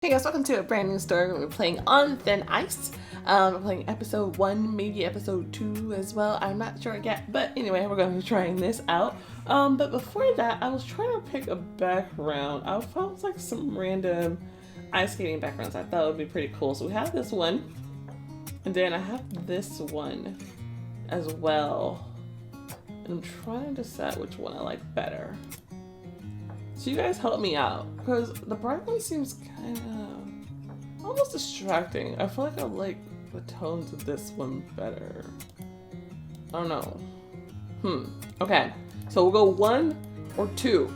Hey guys, welcome to a brand new story. We're playing On Thin Ice. We're playing episode 1, maybe episode 2 as well. I'm not sure yet, but anyway, we're going to be trying this out. But before that, I was trying to pick a background. I found like some random ice skating backgrounds I thought would be pretty cool. So we have this one, and then I have this one as well. And I'm trying to decide which one I like better. So you guys help me out, because the bright one seems kind of almost distracting. I feel like I like the tones of this one better. I don't know. Okay, so we'll go 1 or 2.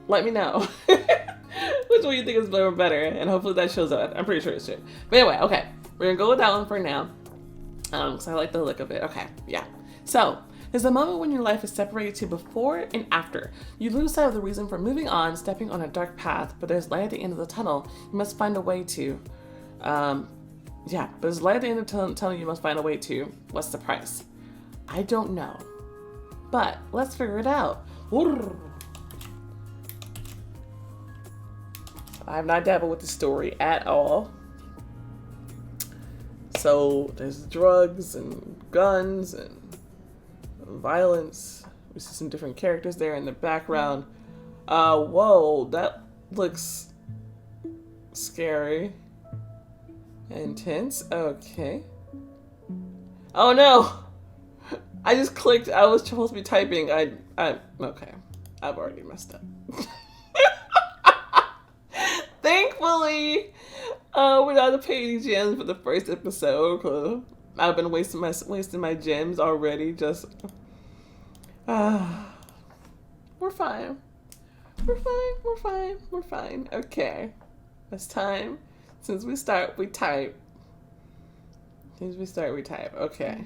Let me know which one you think is better, and hopefully that shows up. I'm pretty sure it should. But anyway, okay, we're gonna go with that one for now, because I like the look of it. Okay, yeah. So there's a moment when your life is separated to before and after. You lose sight of the reason for moving on, stepping on a dark path, but there's light at the end of the tunnel. You must find a way to, but there's light at the end of the tunnel. You must find a way to. What's the price? I don't know, but let's figure it out. I have not dabbled with the story at all. So there's drugs and guns and violence. We see some different characters there in the background. Whoa, that looks scary. Intense. Okay. Oh no! I just clicked. I was supposed to be typing. Okay. I've already messed up. Thankfully, we don't have to pay any gems for the first episode, because I've been wasting my gems already. Just we're fine. We're fine. Okay. It's time. Since we start, we type. Okay.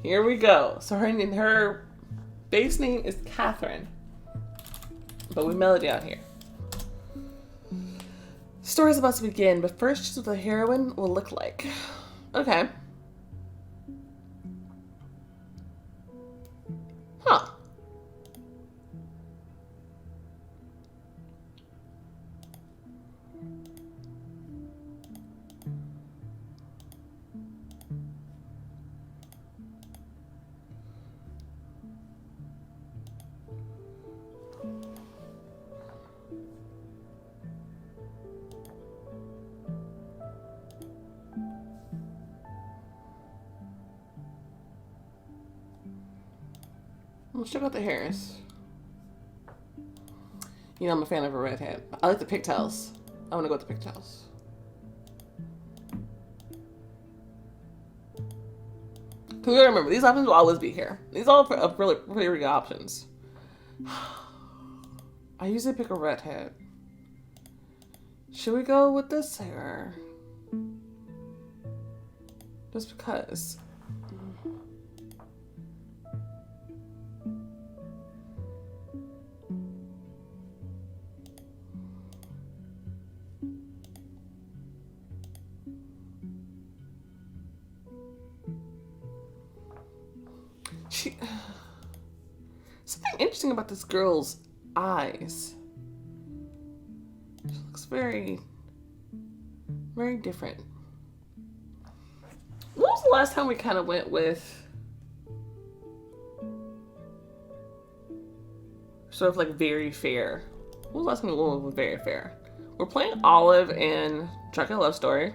Here we go. So her base name is Catherine, but we melody out here. The story's about to begin, but first, choose what the heroine will look like. Okay. Huh. Let's check out the hairs. You know, I'm a fan of a redhead. I like the pigtails. I want to go with the pigtails. Because we gotta remember, these options will always be here. These are all really good options. I usually pick a redhead. Should we go with this hair? Just because. Something interesting about this girl's eyes. She looks very, very different. When was the last time we kind of went with sort of like very fair? When was the last time we went with very fair? We're playing Olive in Drunken Love Story.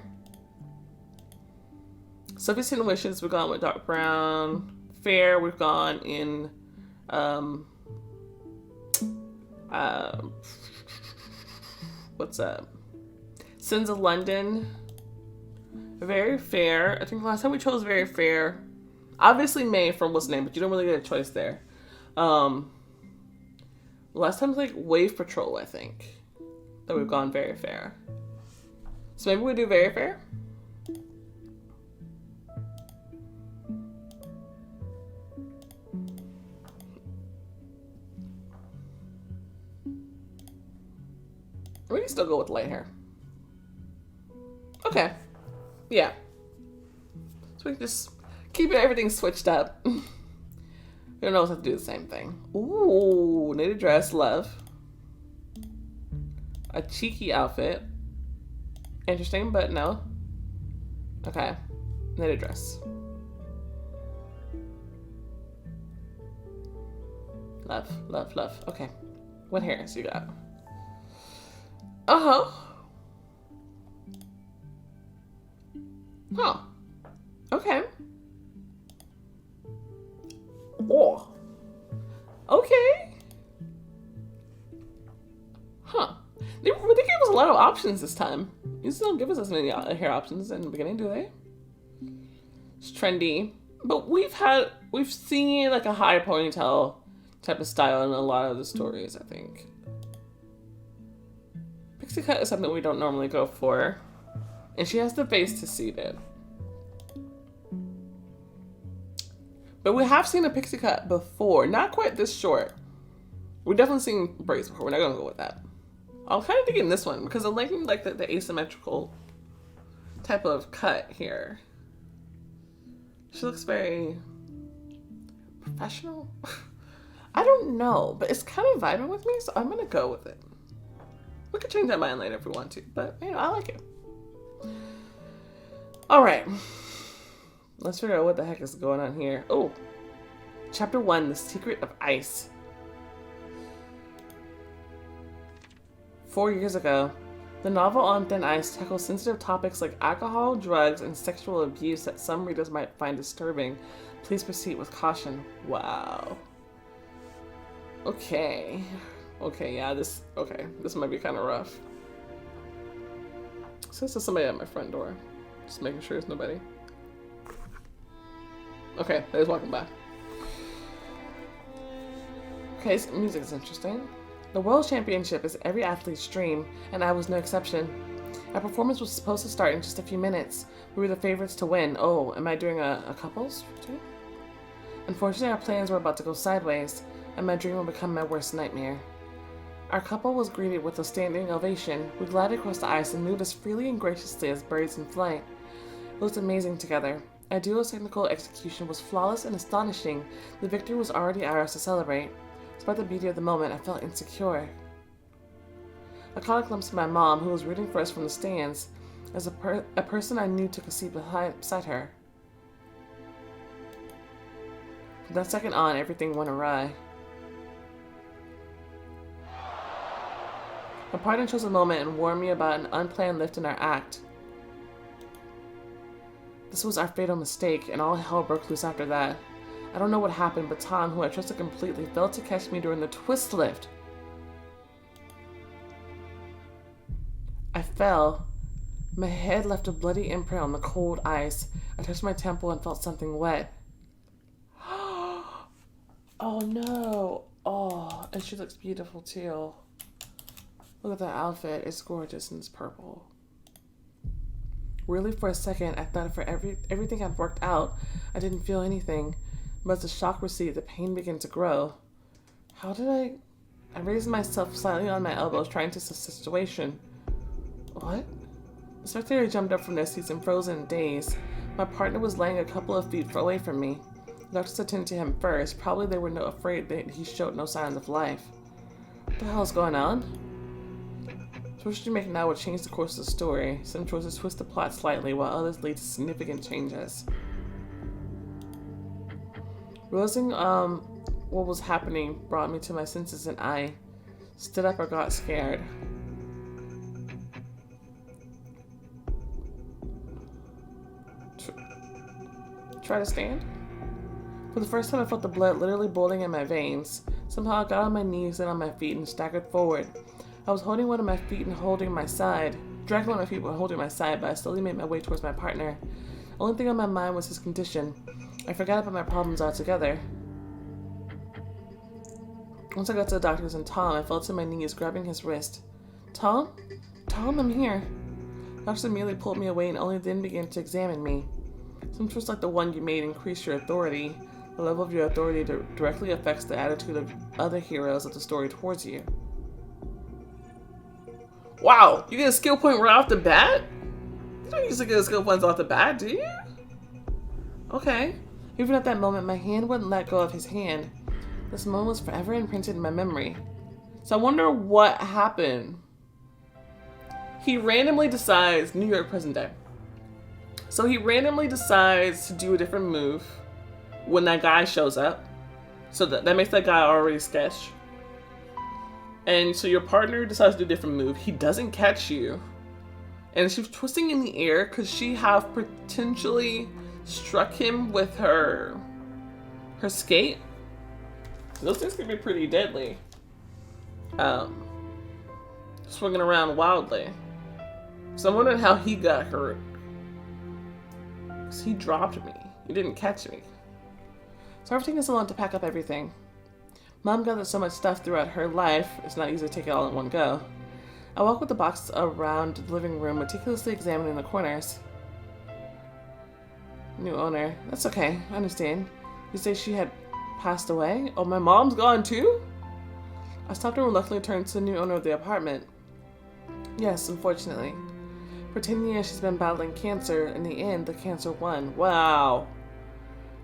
Sophie's Hidden Wishes, we've gone with dark brown. Fair, we've gone in what's up? Sins of London. Very Fair. I think the last time we chose Very Fair. Obviously May from What's Name, but you don't really get a choice there. Last time was like Wave Patrol, I think, that we've gone Very Fair. So maybe we do Very Fair? We can still go with light hair. Okay. Yeah. So we can just keep everything switched up. We don't always have to do the same thing. Ooh, knitted dress, love. A cheeky outfit. Interesting, but no. Okay. Knitted dress. Love, love, love. Okay. What hairs you got? Uh-huh. Huh. Okay. Oh. Okay. Huh. They gave us a lot of options this time. You still don't give us as many hair options in the beginning, do they? It's trendy. But we've seen like a high ponytail type of style in a lot of the stories, I think. Pixie cut is something we don't normally go for. And she has the face to suit it. But we have seen a pixie cut before. Not quite this short. We've definitely seen braids before. We're not going to go with that. I'm kind of digging this one because I'm liking like the asymmetrical type of cut here. She looks very professional. I don't know, but it's kind of vibing with me, so I'm going to go with it. We could change that mind later if we want to, but you know, I like it. All right. Let's figure out what the heck is going on here. Oh, Chapter 1, The Secret of Ice. 4 years ago, the novel On Thin Ice tackles sensitive topics like alcohol, drugs, and sexual abuse that some readers might find disturbing. Please proceed with caution. Wow. Okay. Okay, yeah, this might be kind of rough. So this is somebody at my front door. Just making sure there's nobody. Okay, they're just walking by. Okay, so music is interesting. The World Championship is every athlete's dream, and I was no exception. Our performance was supposed to start in just a few minutes. We were the favorites to win. Oh, am I doing a couples routine? Unfortunately, our plans were about to go sideways, and my dream would become my worst nightmare. Our couple was greeted with a standing ovation. We glided across the ice and moved as freely and graciously as birds in flight. It looked amazing together. Our duo's technical execution was flawless and astonishing. The victory was already ours to celebrate. Despite the beauty of the moment, I felt insecure. I caught a glimpse of my mom, who was rooting for us from the stands, as a person I knew took a seat beside her. From that second on, everything went awry. My partner chose a moment and warned me about an unplanned lift in our act. This was our fatal mistake, and all hell broke loose after that. I don't know what happened, but Tom, who I trusted completely, failed to catch me during the twist lift. I fell. My head left a bloody imprint on the cold ice. I touched my temple and felt something wet. Oh no. Oh, and she looks beautiful too. Look at that outfit. It's gorgeous and it's purple. Really, for a second, I thought for everything had worked out. I didn't feel anything. But as the shock receded, the pain began to grow. How did I raised myself slightly on my elbows, trying to assess the situation. What? The spectator jumped up from their seats and froze in a daze. My partner was laying a couple of feet away from me. The doctors attended to him first. Probably they were afraid that he showed no signs of life. What the hell is going on? Choices you make now will change the course of the story. Some choices twist the plot slightly, while others lead to significant changes. Realizing what was happening brought me to my senses, and I stood up or got scared. Try to stand? For the first time, I felt the blood literally boiling in my veins. Somehow I got on my knees and on my feet and staggered forward. I was holding one of my feet and holding my side. Dragging one of my feet while holding my side, but I slowly made my way towards my partner. The only thing on my mind was his condition. I forgot about my problems altogether. Once I got to the doctors and Tom, I fell to my knees, grabbing his wrist. Tom? Tom, I'm here. The doctors immediately pulled me away and only then began to examine me. Some choice like the one you made increase your authority. The level of your authority directly affects the attitude of other heroes of the story towards you. Wow, you get a skill point right off the bat? You don't usually get a skill points off the bat, do you? Okay. Even at that moment, my hand wouldn't let go of his hand. This moment was forever imprinted in my memory. So I wonder what happened. he randomly decides, New York present day. So he randomly decides to do a different move when that guy shows up. So that makes that guy already sketch. And so your partner decides to do a different move. He doesn't catch you. And she's twisting in the air because she have potentially struck him with her skate. Those things can be pretty deadly. Swinging around wildly. So I'm wondering how he got hurt. Because he dropped me. He didn't catch me. Sorry for taking so long to pack up everything. Mom gathered so much stuff throughout her life, it's not easy to take it all in one go. I walked with the box around the living room, meticulously examining the corners. New owner. That's okay, I understand. You say she had passed away? Oh, my mom's gone too? I stopped and reluctantly turned to the new owner of the apartment. Yes, unfortunately. For 10 years she's been battling cancer. In the end, the cancer won. Wow.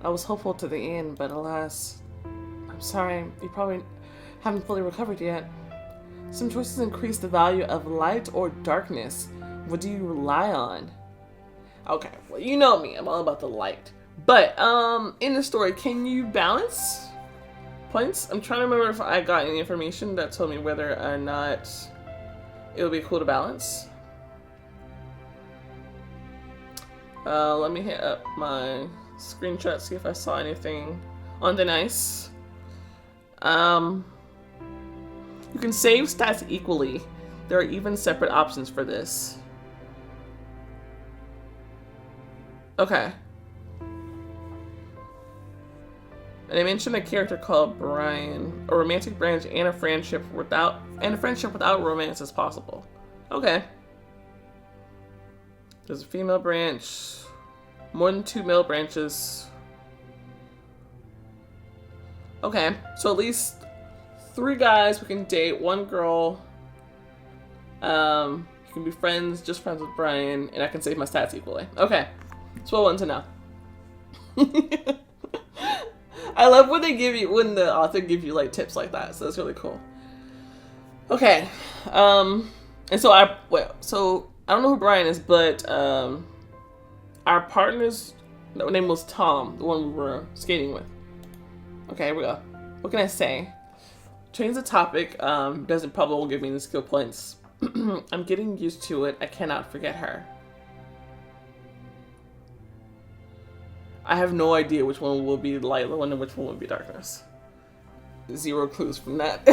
I was hopeful to the end, but alas. I'm sorry, you probably haven't fully recovered yet. Some choices increase the value of light or darkness. What do you rely on? Okay, well, you know me. I'm all about the light. But, in the story, can you balance points? I'm trying to remember if I got any information that told me whether or not it would be cool to balance. Let me hit up my screenshot, see if I saw anything on the nice. You can save stats equally. There are even separate options for this. Okay. And they mentioned a character called Brian. A romantic branch and a friendship without romance is possible. Okay. There's a female branch. More than 2 male branches. Okay, so at least 3 guys we can date, 1 girl. You can be friends, just friends with Brian, and I can save my stats equally. Okay, that's what I wanted to know. I love when when the author gives you like tips like that, so that's really cool. Okay, and so I don't know who Brian is, but our partner's name was Tom, the one we were skating with. Okay, here we go. What can I say? Change the topic. Doesn't probably will give me the skill points. I'm getting used to it. I cannot forget her. I have no idea which one will be light and which one will be darkness. 0 clues from that.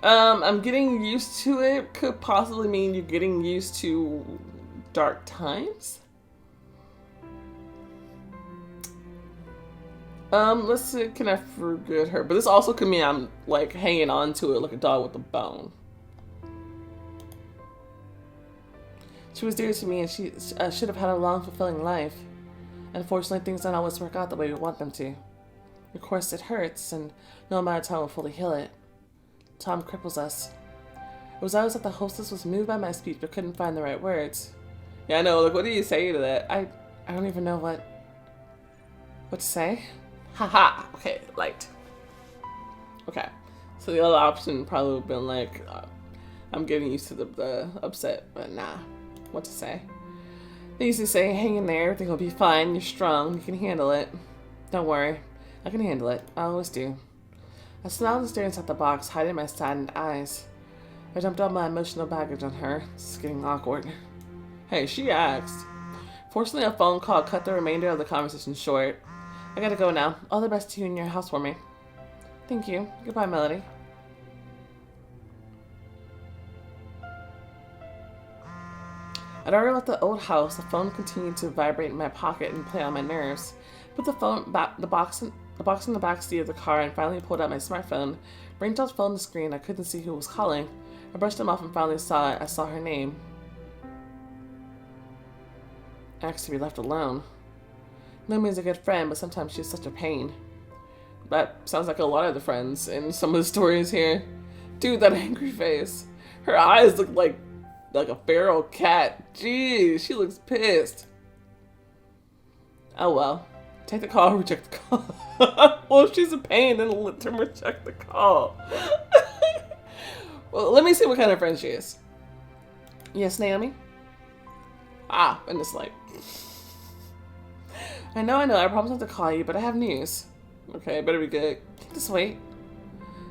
I'm getting used to it could possibly mean you're getting used to dark times. Let's see, can I forget her? But this also could mean I'm like hanging on to it like a dog with a bone. She was dear to me and she should have had a long, fulfilling life. Unfortunately, things don't always work out the way we want them to. Of course, it hurts, and no amount of time will fully heal it. Tom cripples us. It was always that the hostess was moved by my speech but couldn't find the right words. Yeah, I know, like, what do you say to that? I don't even know what to say. Haha, okay, light. Okay, so the other option probably would have been like, I'm getting used to the upset, but nah, what to say? They used to say, hang in there, everything will be fine, you're strong, you can handle it. Don't worry, I can handle it, I always do. I smiled and stared inside the box, hiding my saddened eyes. I dumped all my emotional baggage on her. This is getting awkward. Hey, she asked. Fortunately, a phone call cut the remainder of the conversation short. I gotta go now. All the best to you and your housewarming. Thank you. Goodbye, Melody. I'd already left the old house. The phone continued to vibrate in my pocket and play on my nerves. Put the box in the backseat of the car and finally pulled out my smartphone. Ringtone's phone the screen. I couldn't see who was calling. I brushed him off and finally saw it. I saw her name. Asked to be left alone. Lumi's a good friend, but sometimes she's such a pain. That sounds like a lot of the friends in some of the stories here. Dude, that angry face. Her eyes look like a feral cat. Jeez, she looks pissed. Oh well. Take the call, reject the call. Well, if she's a pain, then let her reject the call. Well, let me see what kind of friend she is. Yes, Naomi? Ah, in this light. I know. I promised not to call you, but I have news. Okay, better be good. Can this wait?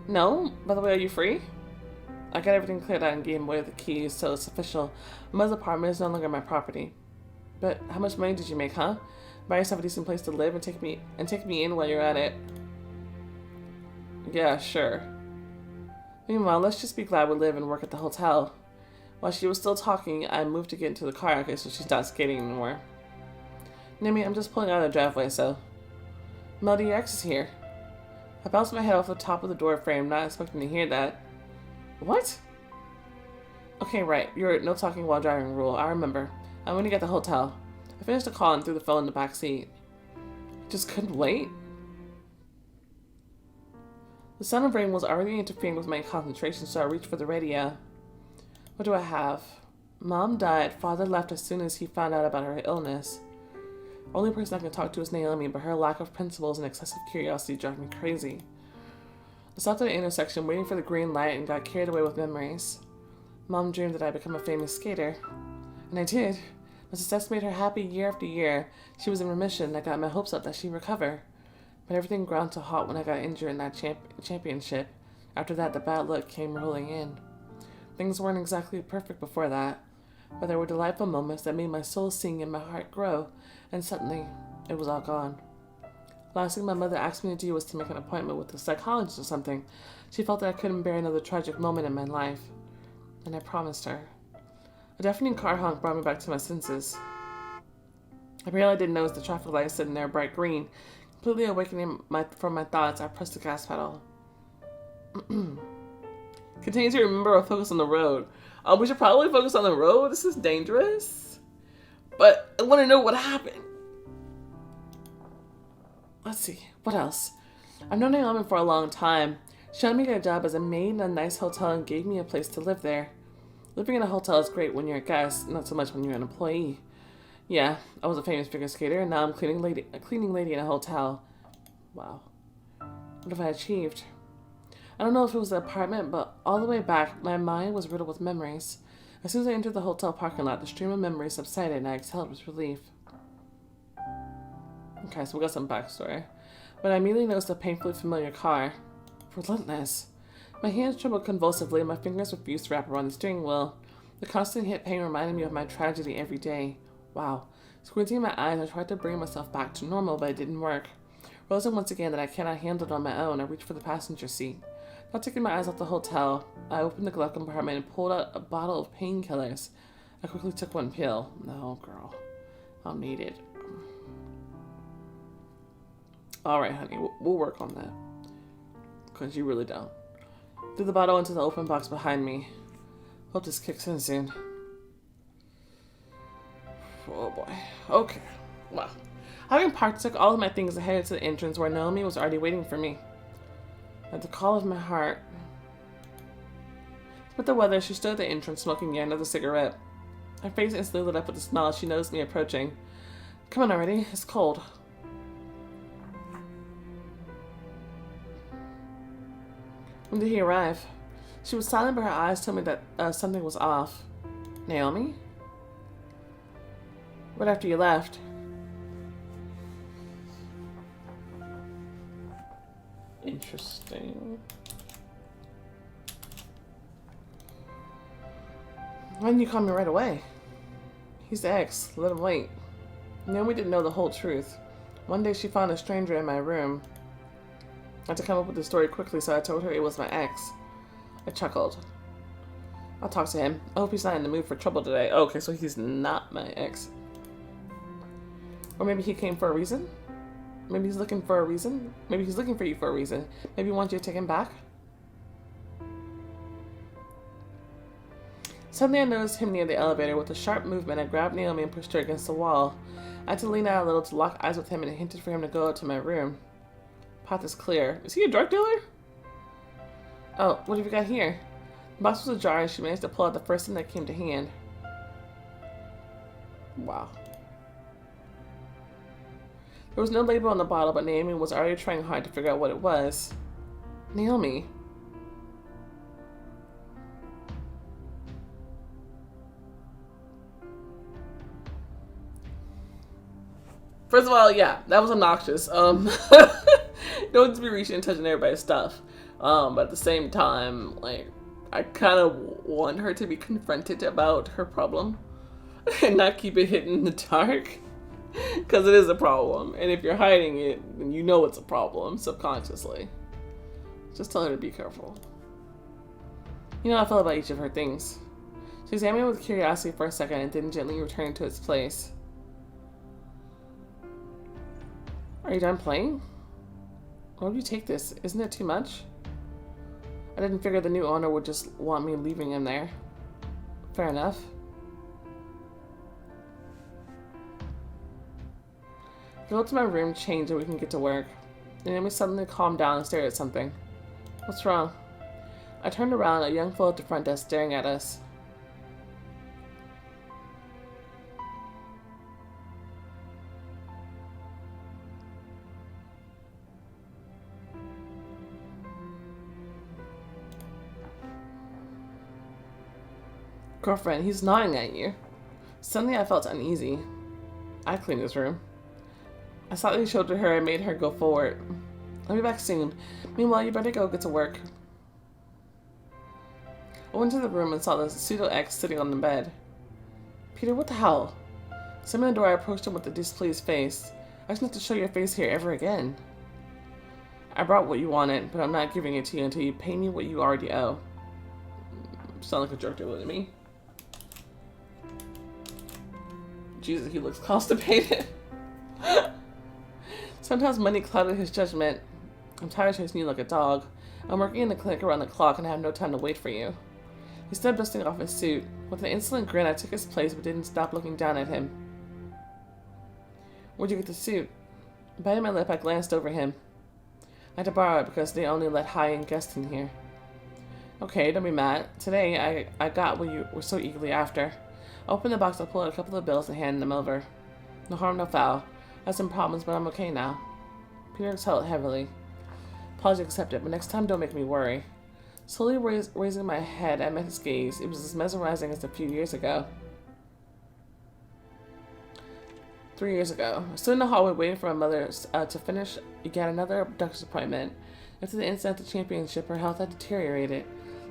No? By the way, are you free? I got everything cleared out and gave away the keys, so it's official. Mother's apartment is no longer my property. But how much money did you make, huh? Buy yourself a decent place to live and take me in while you're at it. Yeah, sure. Meanwhile, let's just be glad we live and work at the hotel. While she was still talking, I moved to get into the car. Okay, so she's not skating anymore. Naomi, I'm just pulling out of the driveway, so... Melody, your ex is here. I bounced my head off the top of the door frame, not expecting to hear that. What? Okay, right. You're no talking while driving rule. I remember. I'm going to get the hotel. I finished the call and threw the phone in the back seat. Just couldn't wait. The sound of rain was already interfering with my concentration, so I reached for the radio. What do I have? Mom died. Father left as soon as he found out about her illness. Only person I can talk to is Naomi, but her lack of principles and excessive curiosity drive me crazy. I stopped at an intersection waiting for the green light and got carried away with memories. Mom dreamed that I'd become a famous skater. And I did. My success made her happy year after year. She was in remission and I got my hopes up that she'd recover. But everything ground to a halt when I got injured in that championship. After that, the bad luck came rolling in. Things weren't exactly perfect before that, but there were delightful moments that made my soul sing and my heart grow, and suddenly, it was all gone. Last thing my mother asked me to do was to make an appointment with a psychologist or something. She felt that I couldn't bear another tragic moment in my life, and I promised her. A deafening car honk brought me back to my senses. Apparently I didn't notice the traffic light sitting there bright green. Completely awakening from my thoughts, I pressed the gas pedal. Continue to remember or focus on the road. We should probably focus on the road. This is dangerous. But I want to know what happened. Let's see. What else? I've known Naomi for a long time. She let me get a job as a maid in a nice hotel and gave me a place to live there. Living in a hotel is great when you're a guest, not so much when you're an employee. Yeah, I was a famous figure skater, and now I'm a cleaning lady in a hotel. Wow. What have I achieved? I don't know if it was the apartment, but all the way back, my mind was riddled with memories. As soon as I entered the hotel parking lot, the stream of memories subsided and I exhaled with relief. Okay, so we got some backstory. But I immediately noticed a painfully familiar car. Relentless. My hands trembled convulsively and my fingers refused to wrap around the steering wheel. The constant hit pain reminded me of my tragedy every day. Wow. Squinting my eyes, I tried to bring myself back to normal, but it didn't work. Realizing once again that I cannot handle it on my own, I reached for the passenger seat. Not taking my eyes off the hotel, I opened the glove compartment and pulled out a bottle of painkillers. I quickly took one pill. No, girl. I'll need it. Alright, honey. We'll work on that. Because you really don't. Threw the bottle into the open box behind me. Hope this kicks in soon. Oh boy. Okay. Well, having parked, took all of my things and headed to the entrance where Naomi was already waiting for me. At the call of my heart. With the weather, she stood at the entrance smoking yet another cigarette. Her face instantly lit up with a smile as she noticed me approaching. Come on already, it's cold. When did he arrive? She was silent, but her eyes told me that something was off. Naomi? Right after you left. Interesting. Why didn't you call me right away? He's the ex. Let him wait. Naomi didn't know the whole truth. One day she found a stranger in my room. I had to come up with the story quickly, so I told her it was my ex. I chuckled. I'll talk to him. I hope he's not in the mood for trouble today. Oh, okay, so he's not my ex. Or maybe he came for a reason? Maybe he's looking for a reason? Maybe he's looking for you for a reason. Maybe he wants you to take him back? Suddenly I noticed him near the elevator. With a sharp movement, I grabbed Naomi and pushed her against the wall. I had to lean out a little to lock eyes with him and hinted for him to go out to my room. Path is clear. Is he a drug dealer? Oh, what have you got here? The box was ajar and she managed to pull out the first thing that came to hand. Wow. There was no label on the bottle, but Naomi was already trying hard to figure out what it was. Naomi. First of all, yeah, that was obnoxious. Don't just be reaching and touching everybody's stuff. But at the same time, like, I kind of want her to be confronted about her problem and not keep it hidden in the dark. Because it is a problem. And if you're hiding it, then you know it's a problem subconsciously. Just tell her to be careful. You know how I felt about each of her things. She examined it with curiosity for a second and then gently returned to its place. Are you done playing? Why would you take this? Isn't it too much? I didn't figure the new owner would just want me leaving him there. Fair enough. Go to my room, change, and we can get to work. And then we suddenly calmed down and stared at something. What's wrong? I turned around, a young fellow at the front desk staring at us. Girlfriend, he's nodding at you. Suddenly I felt uneasy. I cleaned his room. I slightly shouldered her and made her go forward. I'll be back soon. Meanwhile, you better go get to work. I went to the room and saw the pseudo-ex sitting on the bed. Peter, what the hell? Slamming the door, I approached him with a displeased face. I just need to show your face here ever again. I brought what you wanted, but I'm not giving it to you until you pay me what you already owe. Sound like a jerk to look at me. Jesus, he looks constipated. Sometimes money clouded his judgment. I'm tired of chasing you like a dog. I'm working in the clinic around the clock and I have no time to wait for you. He stood dusting off his suit. With an insolent grin, I took his place but didn't stop looking down at him. Where'd you get the suit? Biting my lip, I glanced over him. I had to borrow it because they only let high-end guests in here. Okay, don't be mad. Today, I got what you were so eagerly after. I opened the box, I pulled out a couple of bills and handed them over. No harm, no foul. I had some problems, but I'm okay now. Peter exhaled heavily. Apology accepted, but next time don't make me worry. Slowly raising my head, I met his gaze. It was as mesmerizing as a few years ago. 3 years ago. I stood in the hallway waiting for my mother to finish yet another doctor's appointment. After the incident at the championship, her health had deteriorated.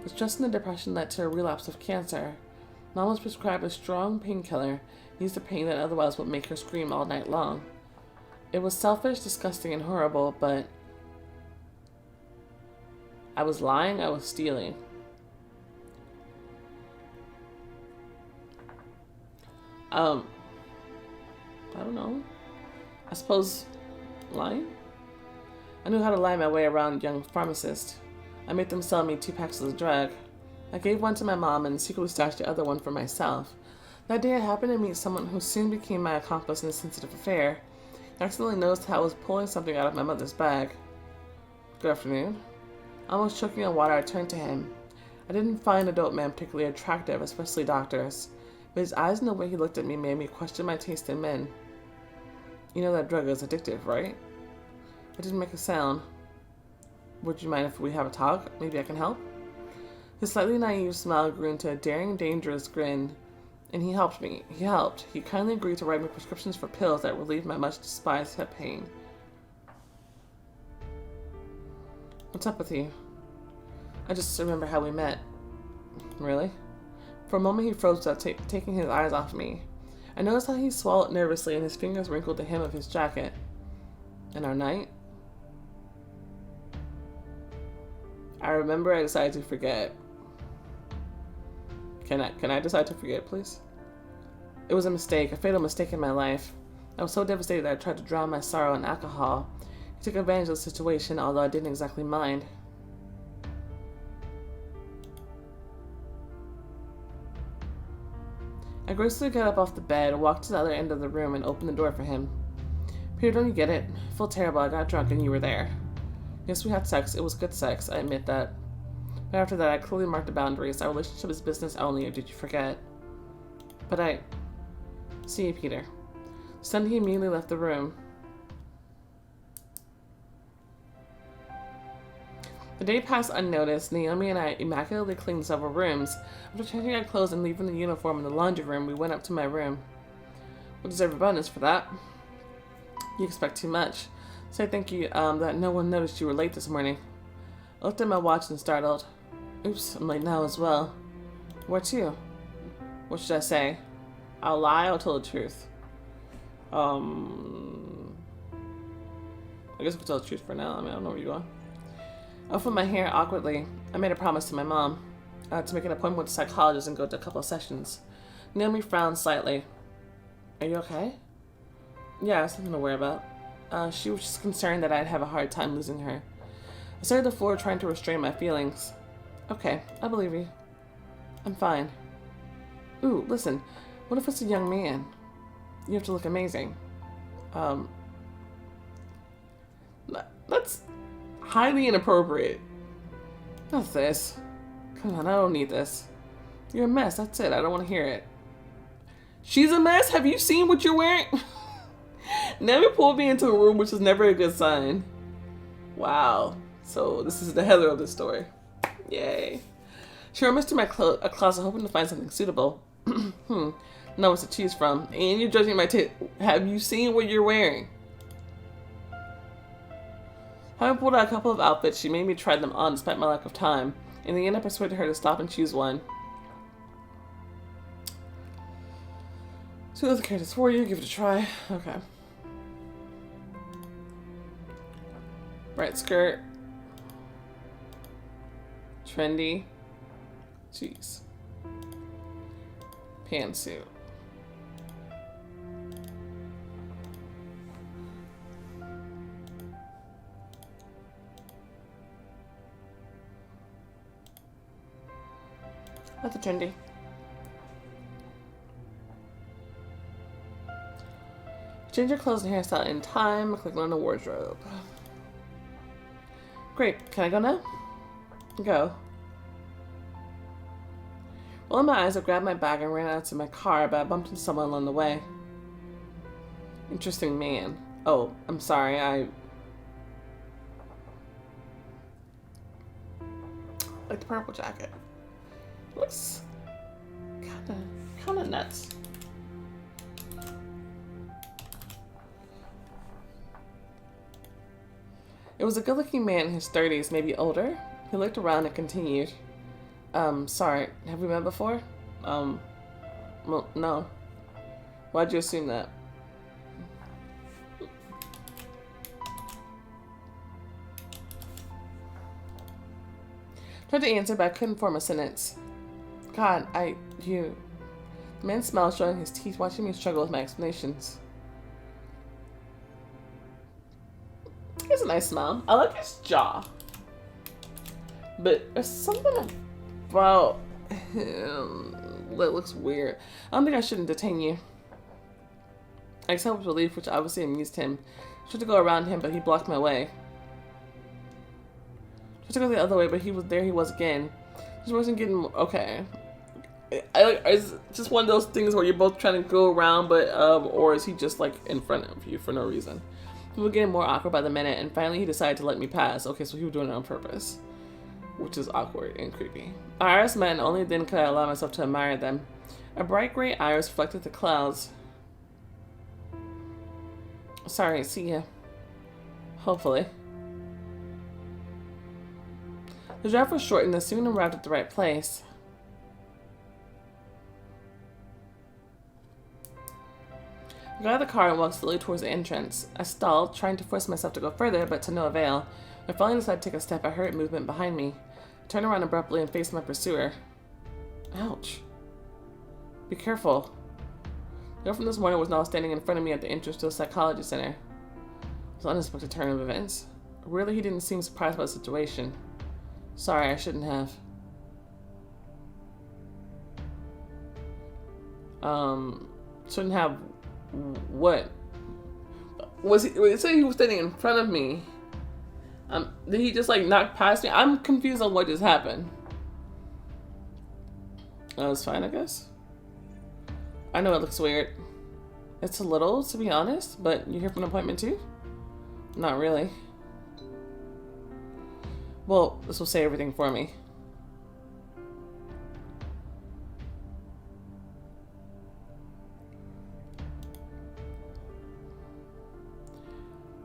The stress and the depression led to a relapse of cancer. Mom was prescribed a strong painkiller, used the pain that otherwise would make her scream all night long. It was selfish, disgusting, and horrible, but I was lying, I was stealing. I don't know. I suppose lying? I knew how to lie my way around young pharmacists. I made them sell me 2 packs of the drug. I gave one to my mom and secretly stashed the other one for myself. That day I happened to meet someone who soon became my accomplice in a sensitive affair. I accidentally noticed how I was pulling something out of my mother's bag. Good afternoon. Almost choking on water, I turned to him. I didn't find the dope man particularly attractive, especially doctors, but his eyes and the way he looked at me made me question my taste in men. You know that drug is addictive, right? I didn't make a sound. Would you mind if we have a talk? Maybe I can help? His slightly naive smile grew into a daring, dangerous grin, and he helped me. He helped. He kindly agreed to write me prescriptions for pills that relieved my much despised hip pain. What's up with you? I just remember how we met. Really? For a moment he froze without taking his eyes off me. I noticed how he swallowed nervously and his fingers wrinkled the hem of his jacket. And our night? I remember I decided to forget. Can I decide to forget, please? It was a mistake, a fatal mistake in my life. I was so devastated that I tried to drown my sorrow in alcohol. He took advantage of the situation, although I didn't exactly mind. I gracefully got up off the bed, walked to the other end of the room, and opened the door for him. Peter, don't you get it? I feel terrible. I got drunk and you were there. Yes, we had sex. It was good sex. I admit that. But after that, I clearly marked the boundaries. Our relationship is business only, or did you forget? But I... See you, Peter. Suddenly, he immediately left the room. The day passed unnoticed. Naomi and I immaculately cleaned several rooms. After changing our clothes and leaving the uniform in the laundry room, we went up to my room. We deserve a bonus for that. You expect too much. Say thank you that no one noticed you were late this morning. I looked at my watch and startled. Oops, I'm late now as well. Where to? What should I say? I'll lie, I'll tell the truth. I guess we'll tell the truth for now. I mean, I don't know where you're going. I opened my hair awkwardly. I made a promise to my mom to make an appointment with a psychologist and go to a couple of sessions. Naomi frowned slightly. Are you okay? Yeah, something to worry about. She was just concerned that I'd have a hard time losing her. I stared at the floor trying to restrain my feelings. Okay, I believe you. I'm fine. Ooh, listen. What if it's a young man? You have to look amazing. That's highly inappropriate. What's this? Come on, I don't need this. You're a mess, that's it. I don't want to hear it. She's a mess? Have you seen what you're wearing? Naomi pulled me into a room, which is never a good sign. Wow. So this is the Heather of this story. Yay. She rummaged through a closet hoping to find something suitable. Know what to choose from. And you're judging my taste. Have you seen what you're wearing? Having pulled out a couple of outfits, she made me try them on despite my lack of time. In the end, I persuaded her to stop and choose one. So those are the characters for you. Give it a try. Okay. Bright skirt. Trendy. Jeez. Pantsuit. That's a trendy. Change your clothes and hairstyle in time. Click on the wardrobe. Great. Can I go now? Go. Rolling my eyes, I grabbed my bag and ran out to my car, but I bumped into someone along the way. Interesting man. Oh, I'm sorry. I like the purple jacket. Looks kind of nuts. It was a good-looking man in his 30s, maybe older. He looked around and continued. Sorry, have we met before? Well, no. Why'd you assume that? Tried to answer, but I couldn't form a sentence. God, you. The man smiled, showing his teeth, watching me struggle with my explanations. He has a nice smile. I like his jaw. But there's something about him that looks weird. I don't think I shouldn't detain you. I exhaled with relief, which obviously amused him. I tried to go around him, but he blocked my way. I tried to go the other way, but he was again. Just wasn't getting okay. It's just one of those things where you're both trying to go around, but or is he just like in front of you for no reason? We were getting more awkward by the minute, and finally he decided to let me pass. Okay, so he was doing it on purpose, which is awkward and creepy. Our eyes met, and only then could I allow myself to admire them. A bright gray iris reflected the clouds. Sorry, see ya. Hopefully. The drive was short, and I soon arrived at the right place. I got out of the car and walked slowly towards the entrance. I stalled, trying to force myself to go further, but to no avail. I finally decided to take a step. I heard movement behind me. I turned around abruptly and faced my pursuer. Ouch. Be careful. The girl from this morning was now standing in front of me at the entrance to the psychology center. It was an unexpected turn of events. Really, he didn't seem surprised by the situation. Sorry, I shouldn't have. Shouldn't have what? Was he saying he was standing in front of me? Did he just like knock past me? I'm confused on what just happened. That was fine, I guess. I know it looks weird. It's a little, to be honest, but you're here for an appointment too? Not really. Well, this will say everything for me.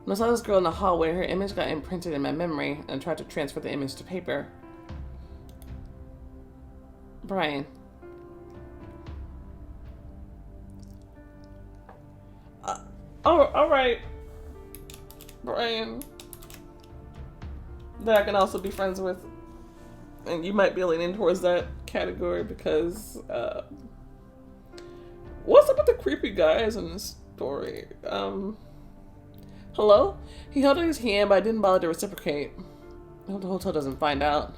When I saw this girl in the hallway, her image got imprinted in my memory and tried to transfer the image to paper. Brian. Alright. Brian. That I can also be friends with. And you might be leaning towards that category because, what's up with the creepy guys in this story? Hello? He held out his hand, but I didn't bother to reciprocate. I hope the hotel doesn't find out.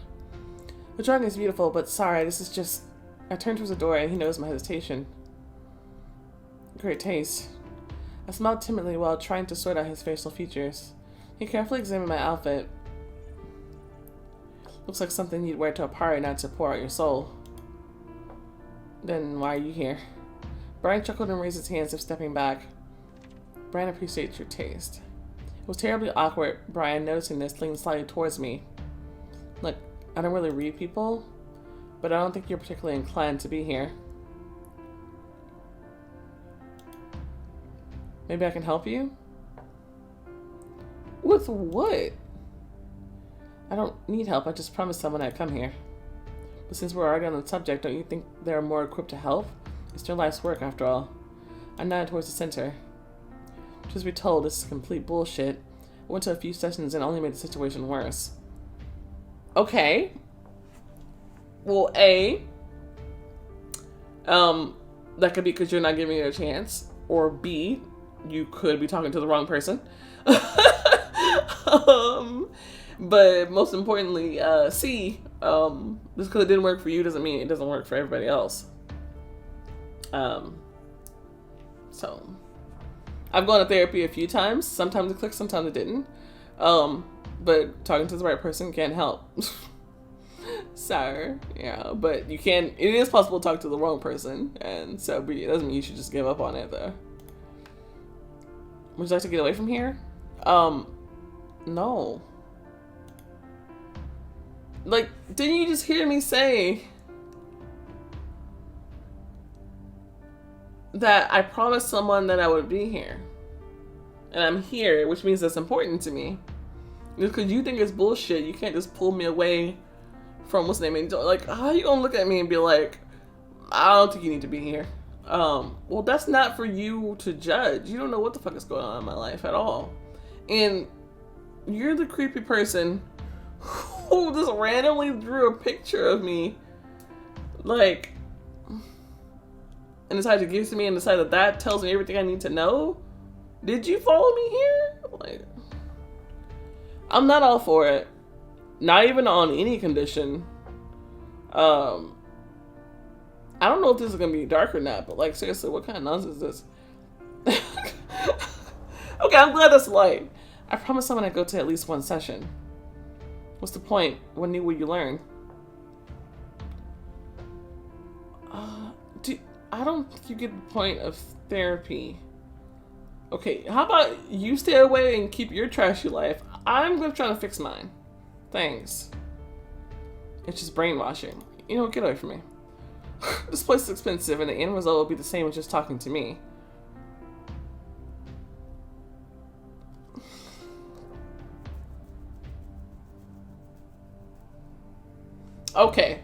The drawing is beautiful, but sorry, this is just... I turned towards the door and he noticed my hesitation. Great taste. I smiled timidly while trying to sort out his facial features. He carefully examined my outfit. Looks like something you'd wear to a party, not to pour out your soul. Then why are you here? Brian chuckled and raised his hands as if stepping back. Brian appreciates your taste. It was terribly awkward, Brian, noticing this, leaned slightly towards me. Look, I don't really read people, but I don't think you're particularly inclined to be here. Maybe I can help you? With what? I don't need help, I just promised someone I'd come here. But since we're already on the subject, don't you think they're more equipped to help? It's their life's work, after all. I nodded towards the center. Truth be told, this is complete bullshit. I went to a few sessions and only made the situation worse. Okay. Well, A. That could be because you're not giving it a chance. Or B. You could be talking to the wrong person. But most importantly, C. Just because it didn't work for you doesn't mean it doesn't work for everybody else. So... I've gone to therapy a few times. Sometimes it clicked, sometimes it didn't. But talking to the right person can't help. Sorry. Yeah, but you can. It is possible to talk to the wrong person. And so it doesn't mean you should just give up on it, though. Would you like to get away from here? No. Like, didn't you just hear me say that I promised someone that I would be here? And I'm here, which means that's important to me. Because you think it's bullshit, you can't just pull me away from what's the name. Like, how are you gonna look at me and be like, I don't think you need to be here? Well, that's not for you to judge. You don't know what the fuck is going on in my life at all. And you're the creepy person who just randomly drew a picture of me, like, and decided to give it to me and decided that tells me everything I need to know. Did you follow me here? Like, I'm not all for it. Not even on any condition. I don't know if this is gonna be dark or not, but like, seriously, what kind of nonsense is this? Okay, I'm glad that's light. I promised someone I'd go to at least one session. What's the point? What new will you learn? I don't think you get the point of therapy. Okay, how about you stay away and keep your trashy life? I'm gonna try to fix mine. Thanks. It's just brainwashing. You know, get away from me. This place is expensive and the end result will be the same as just talking to me. Okay.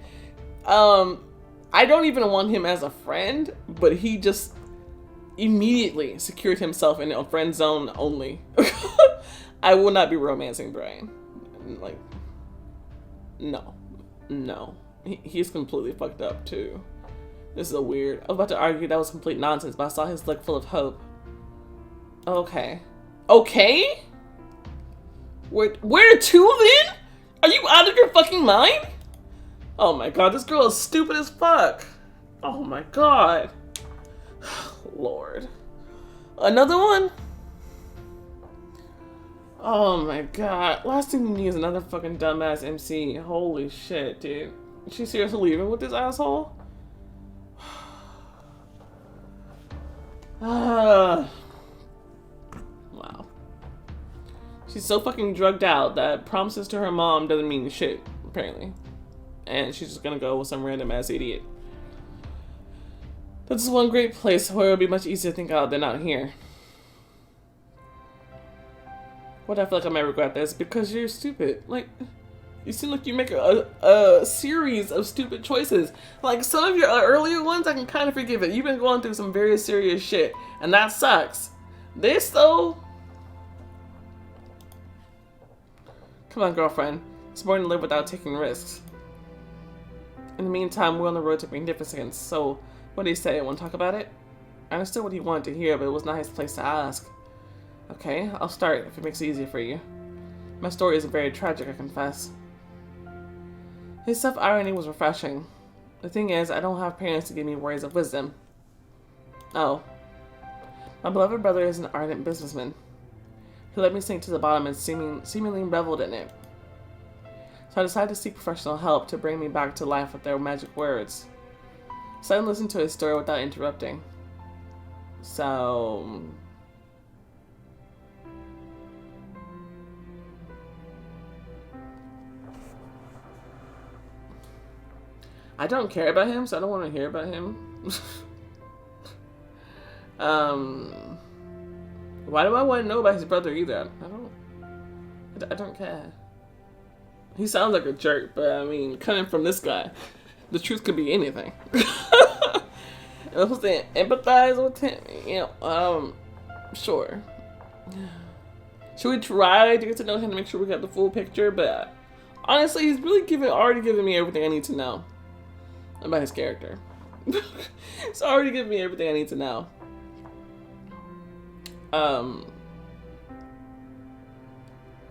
I don't even want him as a friend, but he just immediately secured himself in a friend zone only. I will not be romancing Brian. Like, no. He's completely fucked up too. This is a weird. I was about to argue that was complete nonsense, but I saw his look full of hope. Okay. Where to then? Are you out of your fucking mind? Oh my god, this girl is stupid as fuck. Oh my god. Lord. Another one? Oh my god. Last thing you need is another fucking dumbass MC. Holy shit, dude. Is she seriously leaving with this asshole? Wow. She's so fucking drugged out that promises to her mom doesn't mean shit, apparently. And she's just gonna go with some random ass idiot. This is one great place where it would be much easier to think out than out here. What I feel like I might regret this because you're stupid. Like, you seem like you make a series of stupid choices. Like, some of your earlier ones, I can kind of forgive it. You've been going through some very serious shit, and that sucks. This, though... Come on, girlfriend. It's important to live without taking risks. In the meantime, we're on the road to magnificence, so what do you say? Want to talk about it? I understood what he wanted to hear, but it was not his place to ask. Okay, I'll start if it makes it easier for you. My story isn't very tragic, I confess. His self-irony was refreshing. The thing is, I don't have parents to give me words of wisdom. Oh. My beloved brother is an ardent businessman. He let me sink to the bottom and seemingly reveled in it. So I decided to seek professional help to bring me back to life with their magic words. So I listened to his story without interrupting. So... I don't care about him, so I don't want to hear about him. Why do I want to know about his brother either? I don't care. He sounds like a jerk, but I mean, coming from this guy, the truth could be anything. I'm supposed to empathize with him, you know, sure. Should we try to get to know him to make sure we got the full picture? But honestly, he's really already given me everything I need to know about his character. It's already given me everything I need to know.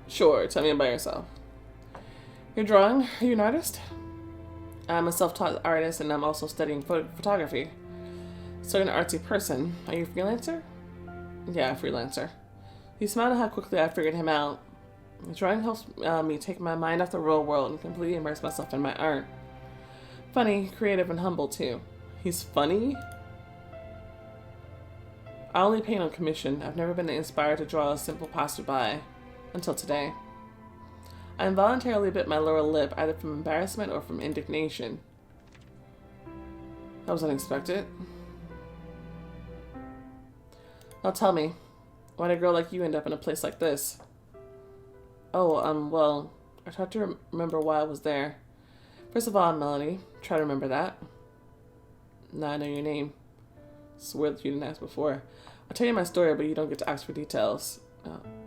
Sure, tell me about yourself. You're drawing? Are you an artist? I'm a self-taught artist and I'm also studying photography. So you're an artsy person. Are you a freelancer? Yeah, a freelancer. He smiled at how quickly I figured him out. Drawing helps me take my mind off the real world and completely immerse myself in my art. Funny, creative, and humble too. He's funny? I only paint on commission. I've never been inspired to draw a simple passerby. Until today. I involuntarily bit my lower lip, either from embarrassment or from indignation. That was unexpected. Now tell me, why did a girl like you end up in a place like this? Oh, well, I tried to remember why I was there. First of all, I'm Melody. Try to remember that. Now I know your name. It's weird that you didn't ask before. I'll tell you my story, but you don't get to ask for details.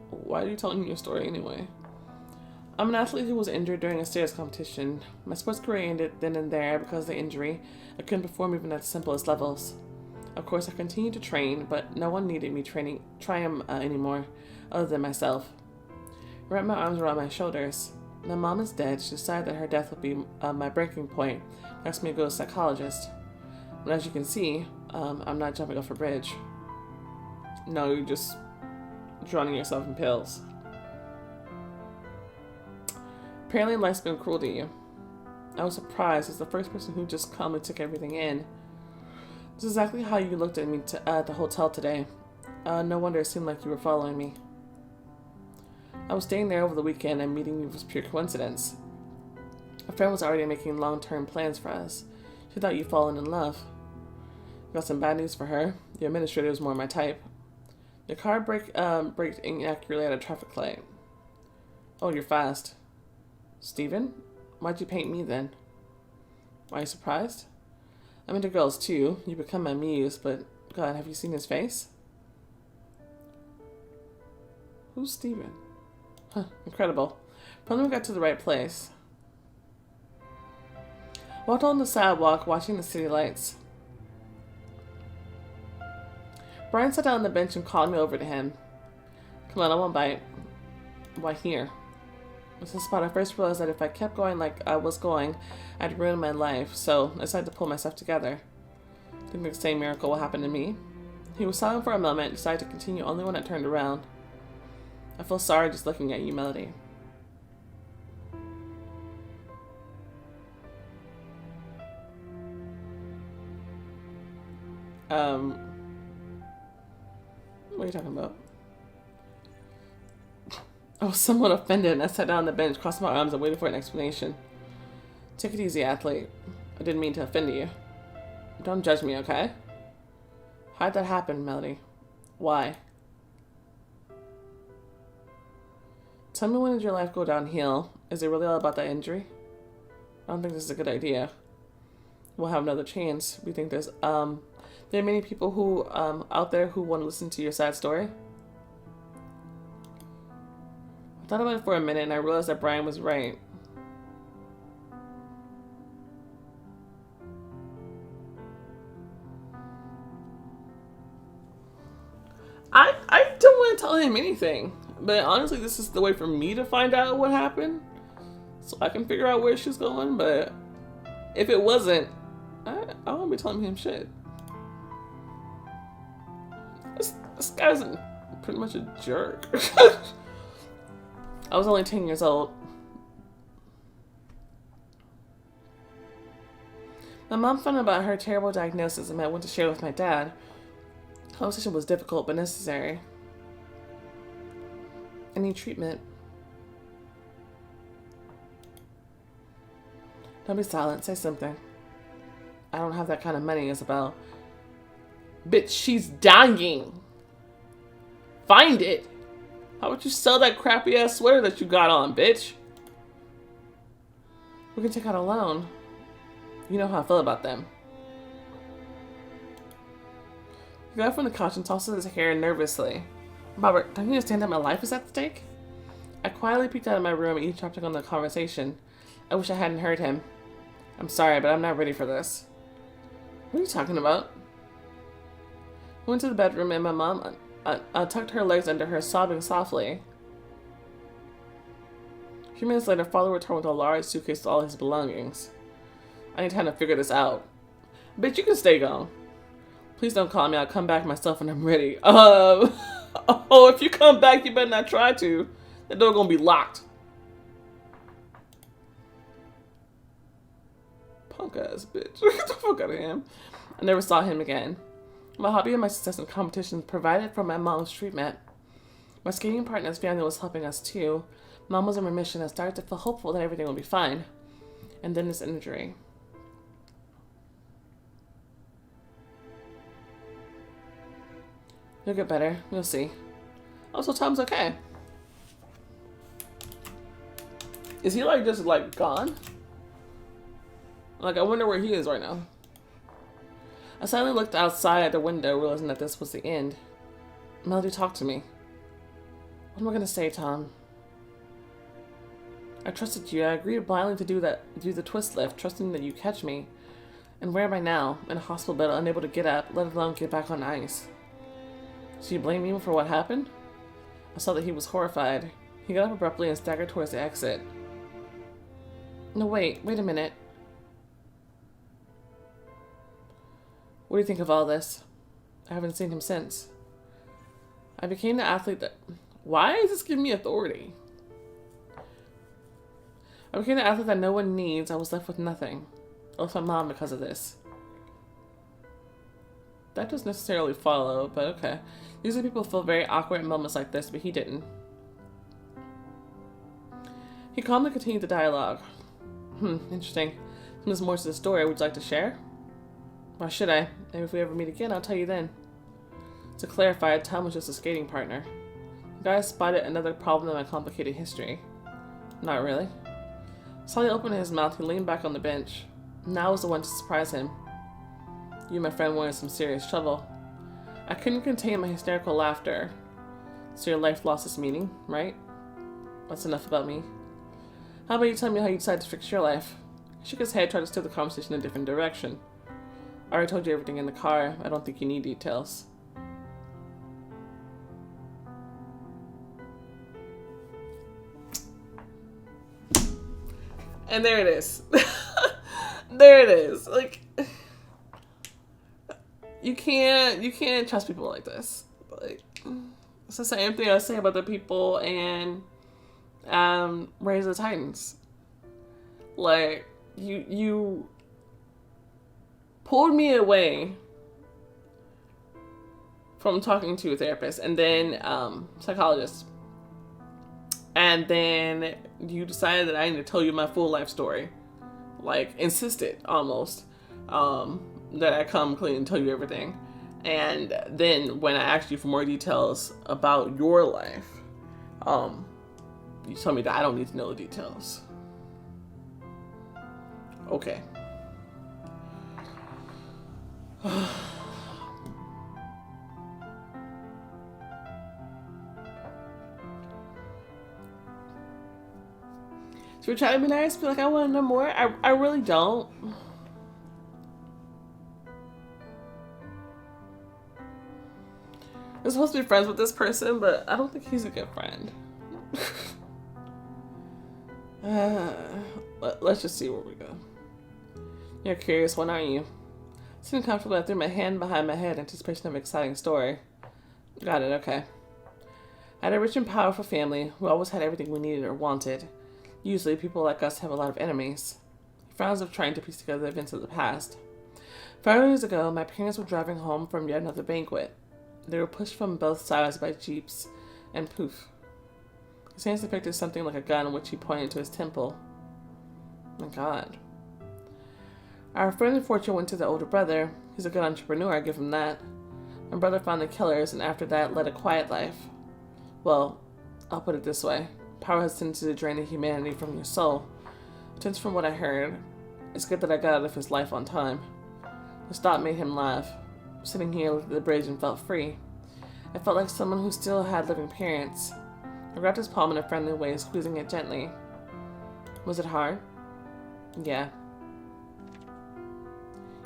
Why are you telling me your story anyway? I'm an athlete who was injured during a stairs competition. My sports career ended then and there because of the injury. I couldn't perform even at the simplest levels. Of course, I continued to train, but no one needed me trying anymore, other than myself. I wrapped my arms around my shoulders. My mom is dead. She decided that her death would be my breaking point. Asked me to go to a psychologist. But as you can see, I'm not jumping off a bridge. No, you're just drowning yourself in pills. Apparently life's been cruel to you. I was surprised as the first person who just calmly took everything in. This is exactly how you looked at me at the hotel today. No wonder it seemed like you were following me. I was staying there over the weekend and meeting you was pure coincidence. A friend was already making long-term plans for us. She thought you'd fallen in love. Got some bad news for her. The administrator was more my type. Your car braked inaccurately at a traffic light. Oh, you're fast. Steven? Why'd you paint me then? Why are you surprised? I'm into girls too. You become my muse, but God, have you seen his face? Who's Steven? Huh, incredible. Finally we got to the right place. Walked on the sidewalk, watching the city lights. Brian sat down on the bench and called me over to him. Come on, I won't bite. Why here? This is the spot I first realized that if I kept going like I was going, I'd ruin my life, so I decided to pull myself together. Think the same miracle will happen to me? He was silent for a moment, decided to continue only when I turned around. I feel sorry just looking at you, Melody. What are you talking about? I was somewhat offended and I sat down on the bench, crossed my arms and waited for an explanation. Take it easy, athlete. I didn't mean to offend you. Don't judge me, okay? How'd that happen, Melody? Why? Tell me, when did your life go downhill? Is it really all about that injury? I don't think this is a good idea. We'll have another chance. We think there are many people who out there who want to listen to your sad story. I thought about it for a minute and I realized that Brian was right. I don't want to tell him anything, but honestly, this is the way for me to find out what happened, so I can figure out where she's going. But if it wasn't, I won't be telling him shit. This guy's pretty much a jerk. I was only 10 years old. My mom found out about her terrible diagnosis and I went to share it with my dad. The conversation was difficult but necessary. I need treatment. Don't be silent. Say something. I don't have that kind of money, Isabel. Bitch, she's dying. Find it. How about you sell that crappy ass sweater that you got on, bitch? We can take out a loan. You know how I feel about them. He got up from the couch and tossed his hair nervously. Robert, don't you understand that my life is at stake? I quietly peeked out of my room and eavesdropped on the conversation. I wish I hadn't heard him. I'm sorry, but I'm not ready for this. What are you talking about? I went to the bedroom and my mom tucked her legs under her, sobbing softly. A few minutes later, father returned with a large suitcase with all his belongings. I need time to figure this out. Bitch, you can stay gone. Please don't call me. I'll come back myself when I'm ready. Oh, if you come back, you better not try to. The door gonna be locked. Punk ass bitch. Get the fuck out of him. I never saw him again. My hobby and my success in competitions provided for my mom's treatment. My skating partner's family was helping us too. Mom was in remission and started to feel hopeful that everything would be fine. And then this injury. You'll get better. You'll see. Also, Tom's okay. Is he like just like gone? Like, I wonder where he is right now. I suddenly looked outside the window, realizing that this was the end. Melody, talk to me. What am I gonna say, Tom? I trusted you. I agreed blindly to do the twist lift, trusting that you catch me. And where am I now? In a hospital bed, unable to get up, let alone get back on ice. So you blame me for what happened? I saw that he was horrified. He got up abruptly and staggered towards the exit. No, wait a minute. What do you think of all this? I haven't seen him since. I became the athlete that... Why is this giving me authority? I became the athlete that no one needs. I was left with nothing. I lost my mom because of this. That doesn't necessarily follow, but okay. Usually people feel very awkward in moments like this, but he didn't. He calmly continued the dialogue. Interesting. There's more to the story. Would you like to share? Or should I? Maybe if we ever meet again, I'll tell you then. To clarify, Tom was just a skating partner. The guy spotted another problem in my complicated history. Not really. Slightly opening his mouth, he leaned back on the bench. Now was the one to surprise him. You and my friend were in some serious trouble. I couldn't contain my hysterical laughter. So your life lost its meaning, right? That's enough about me. How about you tell me how you decided to fix your life? He shook his head, tried to steer the conversation in a different direction. I already told you everything in the car. I don't think you need details. And there it is. There it is. Like, you can't trust people like this. Like, it's the same thing I say about the people in Raise of the Titans. Like, you pulled me away from talking to a therapist and then psychologist. And then you decided that I need to tell you my full life story. Like, insisted almost that I come clean and tell you everything. And then when I asked you for more details about your life, You tell me that I don't need to know the details. Okay. Should we try to be nice? Feel like I want to know more? I really don't. I'm supposed to be friends with this person, but I don't think he's a good friend. Let's just see where we go. You're curious one, aren't you? Sitting comfortably, I threw my hand behind my head in anticipation of an exciting story. Got it, okay. I had a rich and powerful family who always had everything we needed or wanted. Usually, people like us have a lot of enemies. He frowns of trying to piece together the events of the past. 5 years ago, my parents were driving home from yet another banquet. They were pushed from both sides by jeeps, and poof. His hands depicted something like a gun, which he pointed to his temple. My God. Our friendly fortune went to the older brother. He's a good entrepreneur, I give him that. My brother found the killers, and after that, led a quiet life. Well, I'll put it this way. Power has tendency to drain the humanity from your soul. Just from what I heard, it's good that I got out of his life on time. This thought made him laugh. Sitting here, I looked at the bridge and felt free. I felt like someone who still had living parents. I grabbed his palm in a friendly way, squeezing it gently. Was it hard? Yeah.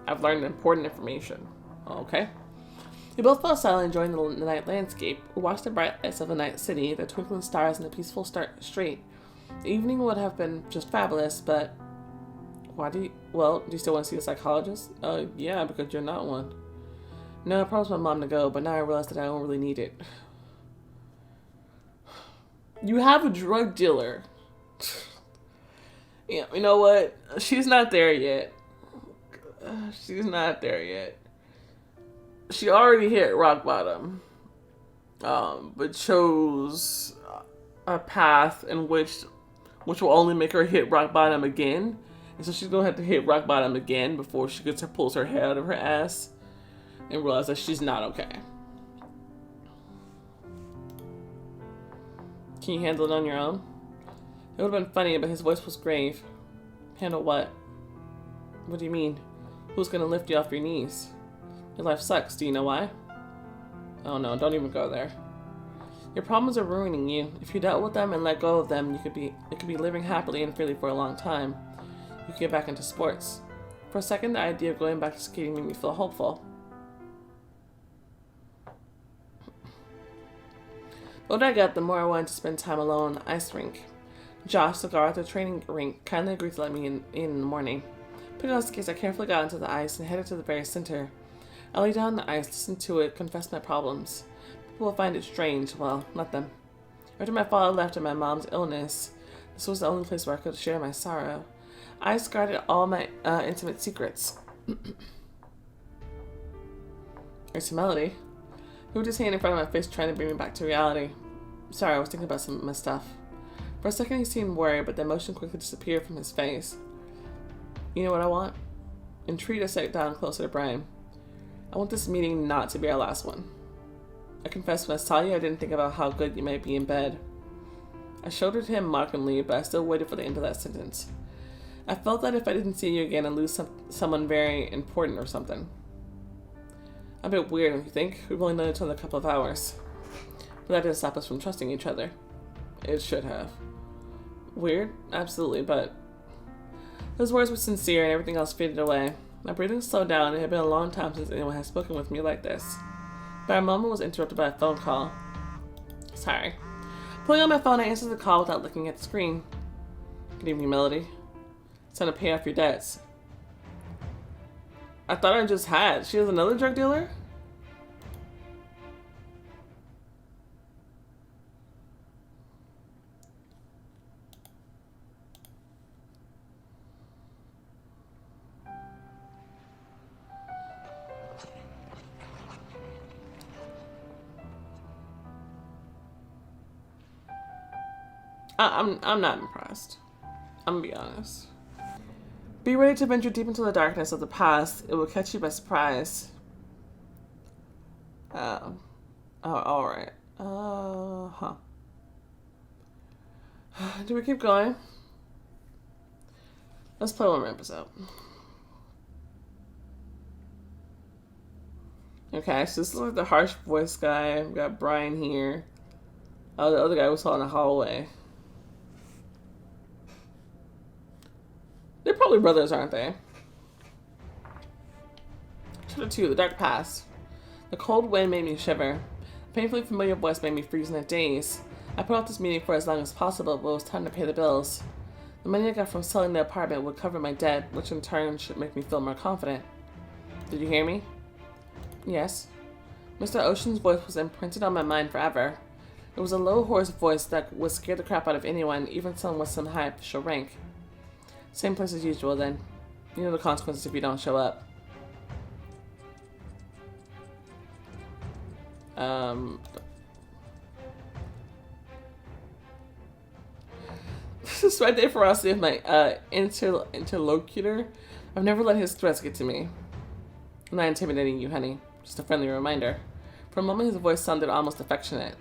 I've learned important information. Okay. We both fell silent, enjoying the night landscape. We watched the bright lights of the night city, the twinkling stars, and the peaceful street. The evening would have been just fabulous, but... do you still want to see a psychologist? Yeah, because you're not one. No, I promised my mom to go, but now I realize that I don't really need it. You have a drug dealer. Yeah, you know what? She's not there yet. She's not there yet. She already hit rock bottom, but chose a path in which will only make her hit rock bottom again. And so she's gonna have to hit rock bottom again before she pulls her head out of her ass and realize that she's not okay. Can you handle it on your own? It would have been funny, but his voice was grave. Handle what? What do you mean? Who's gonna lift you off your knees? Your life sucks. Do you know why? Oh no, don't even go there. Your problems are ruining you. If you dealt with them and let go of them, you could be living happily and freely for a long time. You could get back into sports. For a second, the idea of going back to skating made me feel hopeful. The older I got, the more I wanted to spend time alone on the ice rink. Josh, the guard at the training rink, kindly agreed to let me in the morning. Putting on skates, I carefully got into the ice and headed to the very center. I lay down on the ice, listened to it, confessed my problems. People will find it strange. Well, let them. After my father left and my mom's illness, this was the only place where I could share my sorrow. I guarded all my intimate secrets. There's Melody. He put his hand in front of my face, trying to bring me back to reality. Sorry, I was thinking about some of my stuff. For a second, he seemed worried, but the emotion quickly disappeared from his face. You know what I want? Intrigued, I sat down closer to Brian. I want this meeting not to be our last one. I confess, when I saw you, I didn't think about how good you might be in bed. I shouldered him mockingly, but I still waited for the end of that sentence. I felt that if I didn't see you again, I'd lose someone very important or something. A bit weird, don't you think? We've only known each other a couple of hours. But that didn't stop us from trusting each other. It should have. Weird? Absolutely, but... Those words were sincere and everything else faded away. My breathing slowed down, and it had been a long time since anyone had spoken with me like this. But our moment was interrupted by a phone call. Sorry. Pulling out my phone, I answered the call without looking at the screen. Good evening, Melody. It's time to pay off your debts. I thought I just had. She was another drug dealer? I'm not impressed. I'm gonna be honest. Be ready to venture deep into the darkness of the past. It will catch you by surprise. Oh, alright. Do we keep going? Let's play one more episode. Okay, so this is like the harsh voice guy. We got Brian here. Oh, the other guy we saw in the hallway. They're probably brothers, aren't they? Chapter 2, The Dark Past. The cold wind made me shiver. A painfully familiar voice made me freeze in a daze. I put off this meeting for as long as possible, but it was time to pay the bills. The money I got from selling the apartment would cover my debt, which in turn should make me feel more confident. Did you hear me? Yes. Mr. Ocean's voice was imprinted on my mind forever. It was a low, hoarse voice that would scare the crap out of anyone, even someone with some high official rank. Same place as usual, then. You know the consequences if you don't show up. This is my day ferocity of my interlocutor. I've never let his threats get to me. I'm not intimidating you, honey. Just a friendly reminder. For a moment, his voice sounded almost affectionate.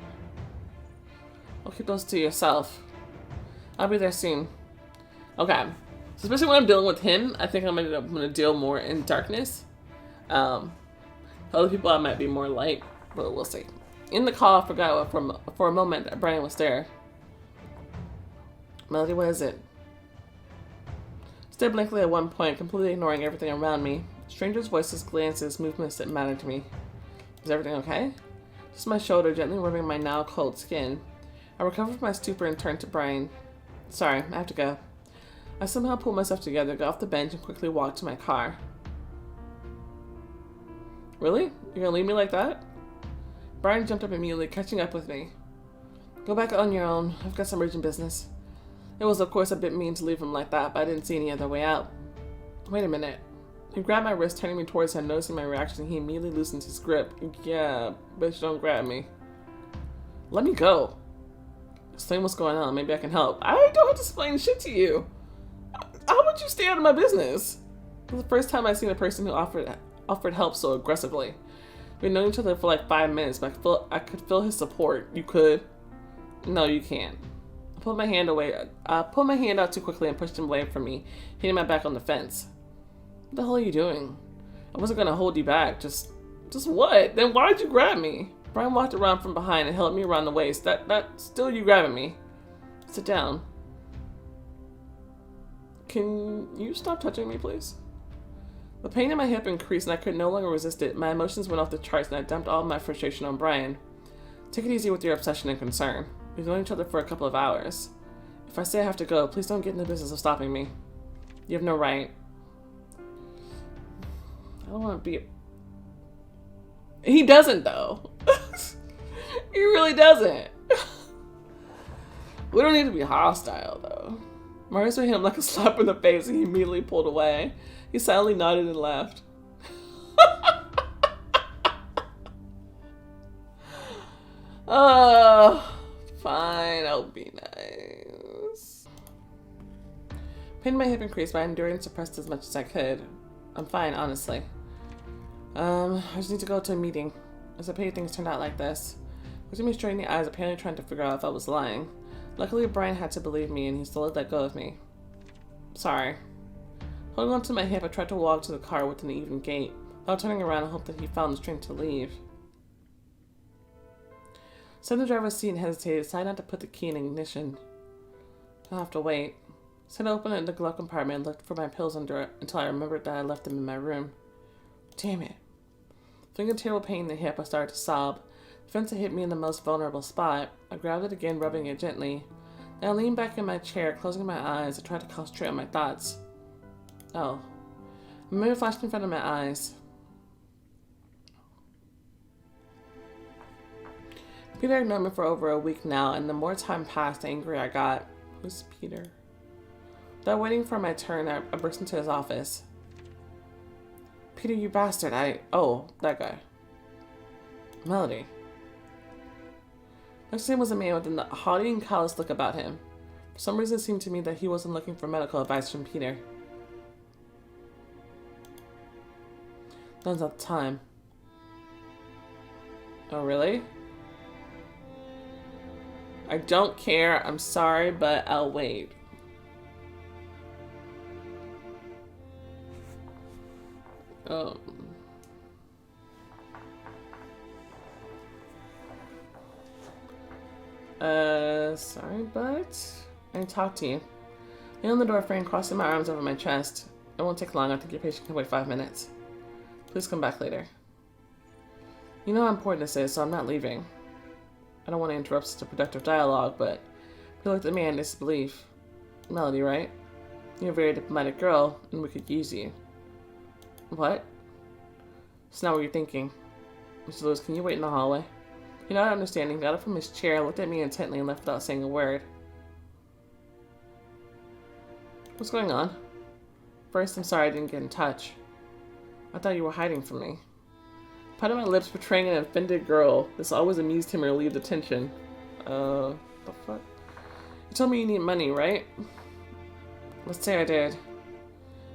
I'll keep those to yourself. I'll be there soon. Okay. So especially when I'm dealing with him, I think I'm gonna deal more in darkness. Other people I might be more light, but we'll see. In the call, I forgot for a moment that Brian was there. Melody, what is it? Stared blankly at one point, completely ignoring everything around me. Strangers' voices, glances, movements that mattered to me. Is everything okay? Just my shoulder, gently rubbing my now cold skin. I recovered from my stupor and turned to Brian. Sorry, I have to go. I somehow pulled myself together, got off the bench, and quickly walked to my car. Really? You're gonna leave me like that? Brian jumped up immediately, catching up with me. Go back on your own. I've got some urgent business. It was, of course, a bit mean to leave him like that, but I didn't see any other way out. Wait a minute. He grabbed my wrist, turning me towards him. Noticing my reaction, he immediately loosened his grip. Yeah, bitch, don't grab me. Let me go. Explain what's going on. Maybe I can help. I don't have to explain shit to you. How would you stay out of my business? It was the first time I'd seen a person who offered help so aggressively. We'd known each other for like 5 minutes, but I could feel his support. You could? No, you can't. I pulled my hand away. I pulled my hand out too quickly and pushed him away from me, hitting my back on the fence. What the hell are you doing? I wasn't gonna hold you back. Just what? Then why did you grab me? Brian walked around from behind and held me around the waist. That's still you grabbing me. Sit down. Can you stop touching me, please? The pain in my hip increased and I could no longer resist it. My emotions went off the charts and I dumped all of my frustration on Brian. Take it easy with your obsession and concern. We've known each other for a couple of hours. If I say I have to go, please don't get in the business of stopping me. You have no right. I don't want to be... He doesn't, though. He really doesn't. We don't need to be hostile, though. Marius hit him like a slap in the face and he immediately pulled away. He silently nodded and laughed. Oh, fine, I'll be nice. Pain in my hip increased, but I endured and suppressed as much as I could. I'm fine, honestly. I just need to go to a meeting. As I pay, things turned out like this. Looking me straight in the eyes, apparently trying to figure out if I was lying. Luckily, Brian had to believe me, and he still let go of me. Sorry. Holding on to my hip, I tried to walk to the car with an even gait. Without turning around, I hoped that he found the strength to leave. Sat in the driver's seat and hesitated, decided not to put the key in ignition. I'll have to wait. Sat open in the glove compartment and looked for my pills under it until I remembered that I left them in my room. Damn it. Feeling a terrible pain in the hip, I started to sob. The fence had hit me in the most vulnerable spot. I grabbed it again, rubbing it gently. Then I leaned back in my chair, closing my eyes. I tried to concentrate on my thoughts. Oh. A mirror flashed in front of my eyes. Peter ignored me for over a week now, and the more time passed, the angrier I got. Who's Peter? Without waiting for my turn, I burst into his office. Peter, you bastard, Oh, that guy. Melody. Next to him was a man with a haughty and callous look about him. For some reason, it seemed to me that he wasn't looking for medical advice from Peter. Now's not the time. Oh, really? I don't care. I'm sorry, but I'll wait. Oh. Sorry, but I need to talk to you. I open the door frame, crossing my arms over my chest. It won't take long. I think your patient can wait 5 minutes. Please come back later. You know how important this is, so I'm not leaving. I don't want to interrupt such a productive dialogue, but he looked at me in disbelief. Melody, right? You're a very diplomatic girl, and we could use you. What? It's not what you're thinking. Mr. Lewis, can you wait in the hallway? He nodded understanding, got up from his chair, looked at me intently, and left without saying a word. What's going on? First, I'm sorry I didn't get in touch. I thought you were hiding from me. Pouted my lips, portraying an offended girl. This always amused him or relieved the tension. The fuck? You told me you need money, right? Let's say I did.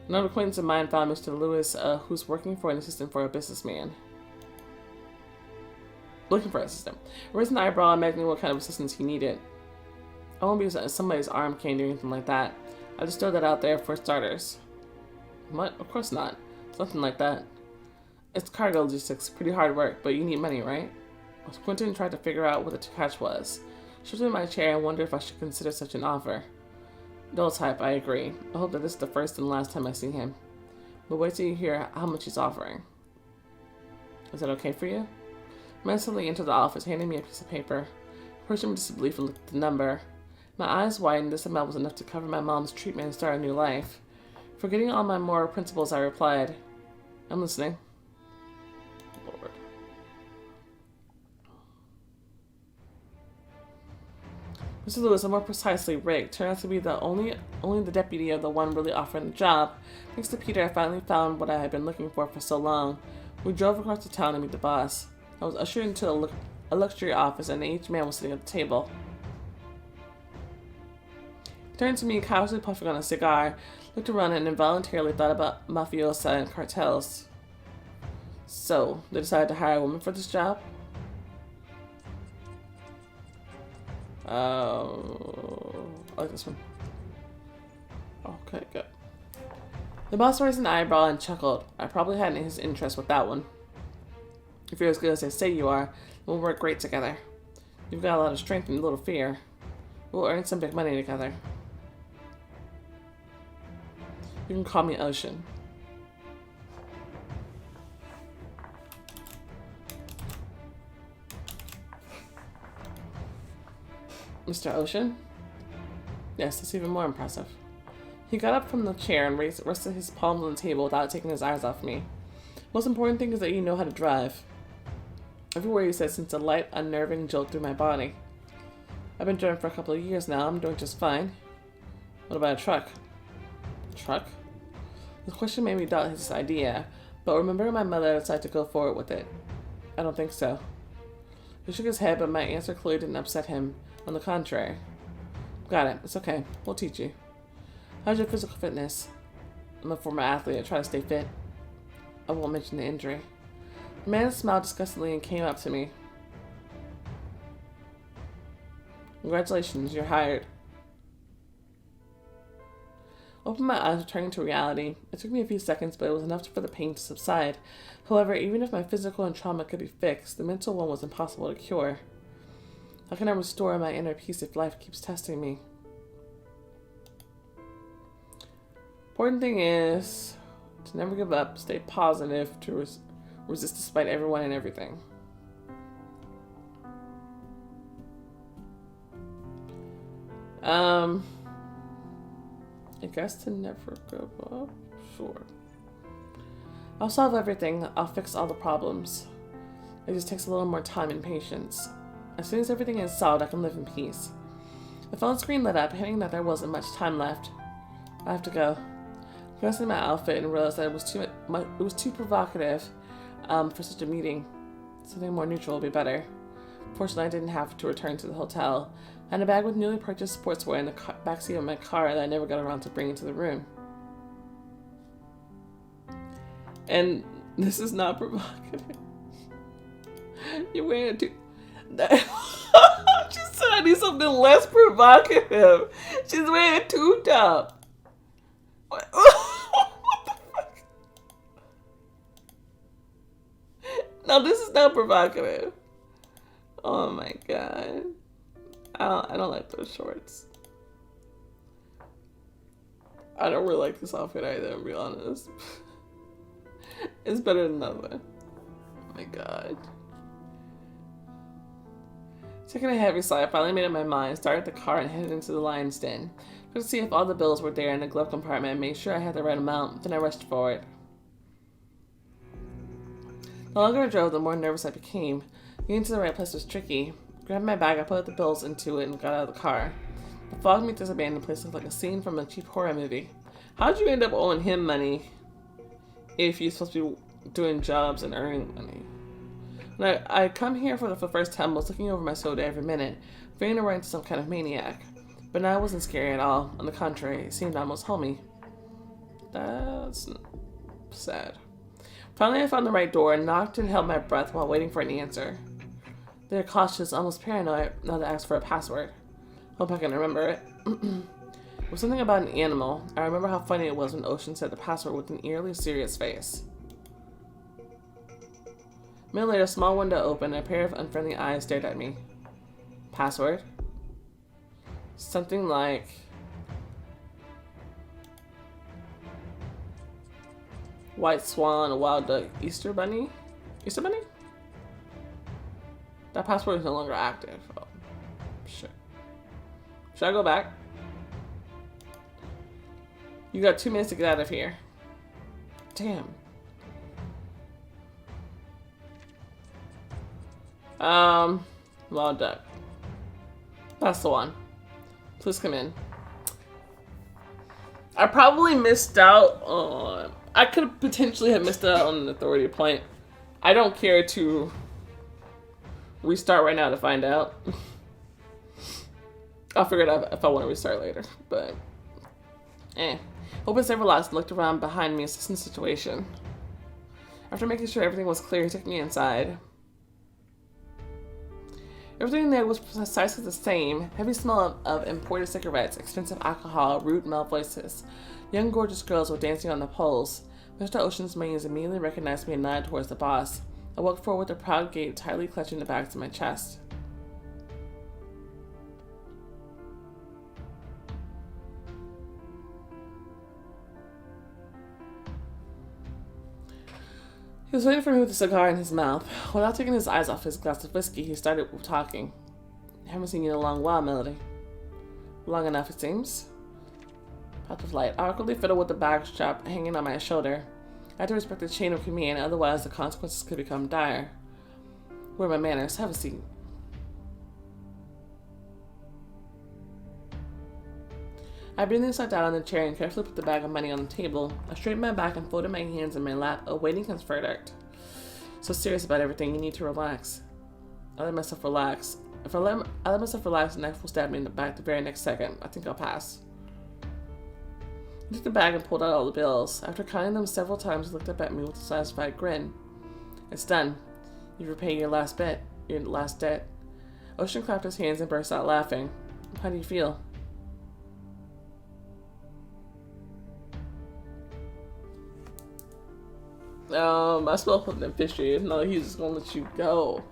An old acquaintance of mine found Mr. Lewis, who's working for an assistant for a businessman. Looking for an assistant. I raised an eyebrow, imagining what kind of assistance he needed. I won't be somebody's arm candy or anything like that. I just throw that out there for starters. What? Of course not. It's nothing like that. It's cargo logistics, pretty hard work, but you need money, right? I was squinting and tried to figure out what the catch was. Shifted in my chair and wondered if I should consider such an offer. Dull type, I agree. I hope that this is the first and last time I see him. But wait till you hear how much he's offering. Is that okay for you? Man suddenly entered the office, handing me a piece of paper. I approached him with disbelief and looked at the number. My eyes widened. This amount was enough to cover my mom's treatment and start a new life. Forgetting all my moral principles, I replied, I'm listening. Lord. Mr. Lewis, and more precisely, Rick, turned out to be only the deputy of the one really offering the job. Thanks to Peter, I finally found what I had been looking for so long. We drove across the town to meet the boss. I was ushered into a luxury office, and each man was sitting at the table. He turned to me, casually puffing on a cigar, looked around, and involuntarily thought about mafiosa and cartels. So, they decided to hire a woman for this job? I like this one. Okay, good. The boss raised an eyebrow and chuckled. I probably had his interest with that one. If you're as good as they say you are, we'll work great together. You've got a lot of strength and a little fear. We'll earn some big money together. You can call me Ocean. Mr. Ocean? Yes, that's even more impressive. He got up from the chair and rested his palms on the table without taking his eyes off me. Most important thing is that you know how to drive. Every word he said sent a light, unnerving jolt through my body. I've been driving for a couple of years now. I'm doing just fine. What about a truck? Truck? The question made me doubt his idea, but remembering my mother, I decided to go forward with it. I don't think so. He shook his head, but my answer clearly didn't upset him. On the contrary. Got it. It's okay. We'll teach you. How's your physical fitness? I'm a former athlete. I try to stay fit. I won't mention the injury. The man smiled disgustedly and came up to me. Congratulations, you're hired. I opened my eyes, returning to reality. It took me a few seconds, but it was enough for the pain to subside. However, even if my physical and trauma could be fixed, the mental one was impossible to cure. How can I restore my inner peace if life keeps testing me? Important thing is to never give up, stay positive, to resist despite everyone and everything. I guess to never give up? Sure. I'll solve everything. I'll fix all the problems. It just takes a little more time and patience. As soon as everything is solved, I can live in peace. The phone screen lit up, hinting that there wasn't much time left. I have to go. I glanced at my outfit and realized that it was too provocative for such a meeting. Something more neutral would be better. Fortunately, I didn't have to return to the hotel. I had a bag with newly purchased sportswear in the backseat of my car that I never got around to bringing to the room. And this is not provocative. You're wearing a I'm just said I need something less provocative. She's wearing a tube top. What the fuck? No, this is not provocative. Oh my god. I don't like those shorts. I don't really like this outfit either, to be honest. It's better than another. Oh my god. Taking a heavy sigh, I finally made up my mind, started the car, and headed into the lion's den. Just to see if all the bills were there in the glove compartment and make sure I had the right amount. Then I rushed forward. The longer I drove, the more nervous I became. Getting to the right place was tricky. Grabbed my bag, I put the bills into it, and got out of the car. The fog made this abandoned place look like a scene from a cheap horror movie. How'd you end up owing him money if you're supposed to be doing jobs and earning money? When I come here for the first time, I was looking over my shoulder every minute, fearing to run into some kind of maniac. But now it wasn't scary at all. On the contrary, it seemed almost homey. That's sad. Finally, I found the right door, knocked and held my breath while waiting for an answer. They're cautious, almost paranoid, now to ask for a password. Hope I can remember it. It was something about an animal. I remember how funny it was when Ocean said the password with an eerily serious face. A minute later, a small window opened and a pair of unfriendly eyes stared at me. Password? Something like... White swan, a wild duck, Easter bunny? Easter bunny? That password is no longer active. Oh, shit. Should I go back? You got 2 minutes to get out of here. Damn. Wild duck. That's the one. Please come in. I probably missed out on... I could potentially have missed out on an authority point. I don't care to restart right now to find out. I'll figure it out if I want to restart later, but Opened several locks and looked around behind me, assessing the situation. After making sure everything was clear, he took me inside. Everything there was precisely the same. Heavy smell of imported cigarettes, expensive alcohol, rude male voices. Young gorgeous girls were dancing on the poles. Mr. Ocean's minions immediately recognized me and nodded towards the boss. I walked forward with a proud gait, tightly clutching the bags of my chest. He was waiting for me with a cigar in his mouth. Without taking his eyes off his glass of whiskey, he started talking. Haven't seen you in a long while, Melody. Long enough, it seems. Path of light, awkwardly fiddled with the bag strap hanging on my shoulder. I had to respect the chain of command, otherwise the consequences could become dire. Where are my manners? Have a seat. I breathed sat down on the chair and carefully put the bag of money on the table. I straightened my back and folded my hands in my lap, awaiting his verdict. So serious about everything, you need to relax. I let myself relax. If I let myself relax, the knife will stab me in the back the very next second. I think I'll pass. I took the bag and pulled out all the bills. After counting them several times, he looked up at me with a satisfied grin. It's done. You've repaid your last bet. Your last debt. Ocean clapped his hands and burst out laughing. How do you feel? I smell something fishy. No, he's just gonna let you go.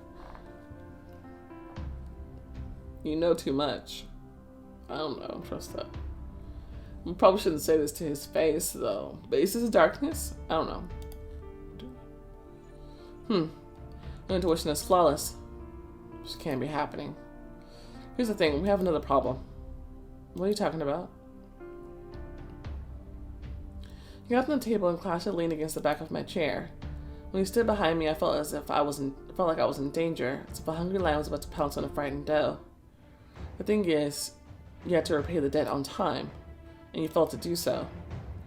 You know too much. I don't know. Trust that. We probably shouldn't say this to his face, though. Basis of darkness? I don't know. Your intuition is flawless. Just can't be happening. Here's the thing. We have another problem. What are you talking about? He got on the table and crouched leaned against the back of my chair. When he stood behind me, I felt like I was in danger, as if a hungry lion was about to pounce on a frightened doe. The thing is, you had to repay the debt on time, and you failed to do so.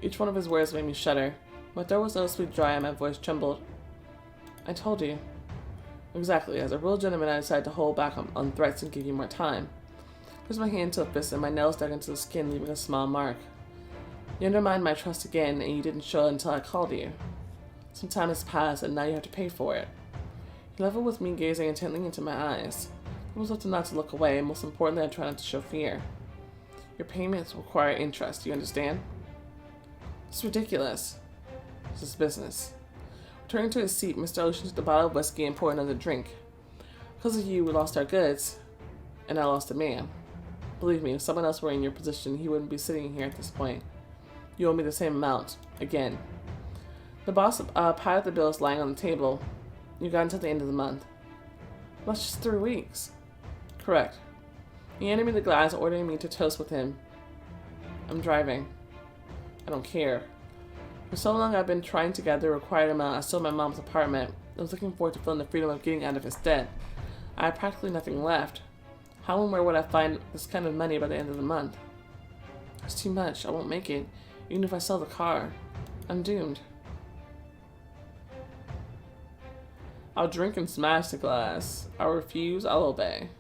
Each one of his words made me shudder. My throat was noticeably dry and my voice trembled. I told you. Exactly. As a real gentleman, I decided to hold back on threats and give you more time. I pushed my hand into a fist and my nails dug into the skin, leaving a small mark. You undermined my trust again, and you didn't show it until I called you. Some time has passed, and now you have to pay for it. He leveled with me, gazing intently into my eyes. I was told not to look away, and most importantly, I try not to show fear. Your payments require interest, you understand? It's ridiculous. This is business. Turning to his seat, Mr. Ocean took the bottle of whiskey and poured another drink. Because of you, we lost our goods, and I lost a man. Believe me, if someone else were in your position, he wouldn't be sitting here at this point. You owe me the same amount. Again. The boss piled the bills lying on the table. You got until the end of the month. That's just 3 weeks. Correct. He handed me the glass, ordering me to toast with him. I'm driving. I don't care. For so long I've been trying to gather the required amount. I sold my mom's apartment. I was looking forward to feeling the freedom of getting out of his debt. I had practically nothing left. How and where would I find this kind of money by the end of the month? It's too much. I won't make it. Even if I sell the car. I'm doomed. I'll drink and smash the glass. I'll refuse. I'll obey.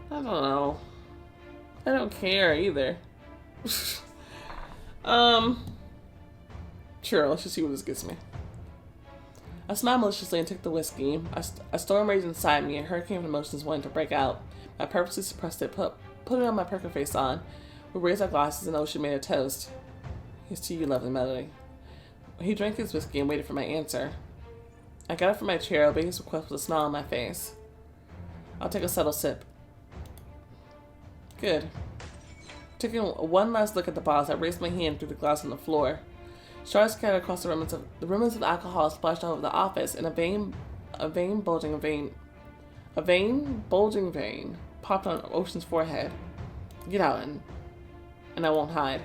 I don't know. I don't care either. Sure, let's just see what this gets me. I smiled maliciously and took the whiskey. A storm raged inside me, a hurricane of emotions wanted to break out. I purposely suppressed it, put it on my poker face on. We raised our glasses and Ocean made a toast. Here's to you, lovely Melody. He drank his whiskey and waited for my answer. I got up from my chair, obeying his request with a smile on my face. I'll take a subtle sip. Good. Taking one last look at the bottles, I raised my hand through the glass on the floor. Shards scattered across the remnants of alcohol splashed all over the office, and a bulging vein popped on Ocean's forehead. Get out, and I won't hide.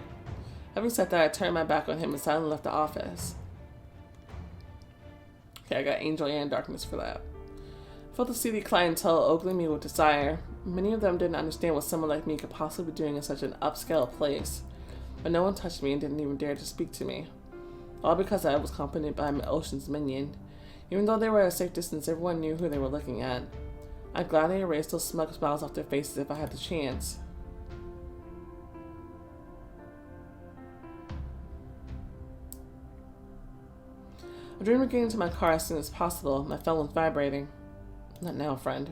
Having said that, I turned my back on him and silently left the office. Okay, I got Angel and Darkness for that. I felt the seedy clientele ogling me with desire. Many of them didn't understand what someone like me could possibly be doing in such an upscale place. But no one touched me and didn't even dare to speak to me. All because I was accompanied by my Ocean's minion. Even though they were at a safe distance, everyone knew who they were looking at. I'd gladly erase those smug smiles off their faces if I had the chance. I dreamed of getting into my car as soon as possible. My phone was vibrating. Not now, friend.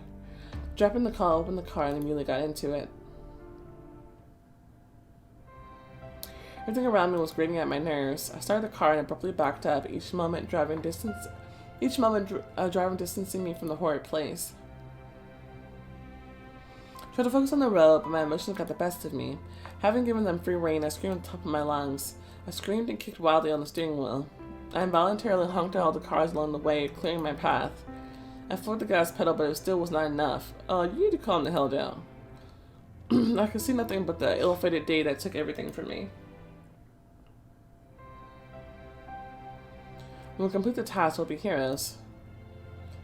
Dropping the call, opened the car, and immediately got into it. Everything around me was grating at my nerves. I started the car and abruptly backed up, each moment driving distancing me from the horrid place. I tried to focus on the road, but my emotions got the best of me. Having given them free rein, I screamed at the top of my lungs. I screamed and kicked wildly on the steering wheel. I involuntarily honked at all the cars along the way, clearing my path. I floored the gas pedal, but it still was not enough. You need to calm the hell down. I could see nothing but the ill-fated day that took everything from me. When we complete the task, we'll be heroes.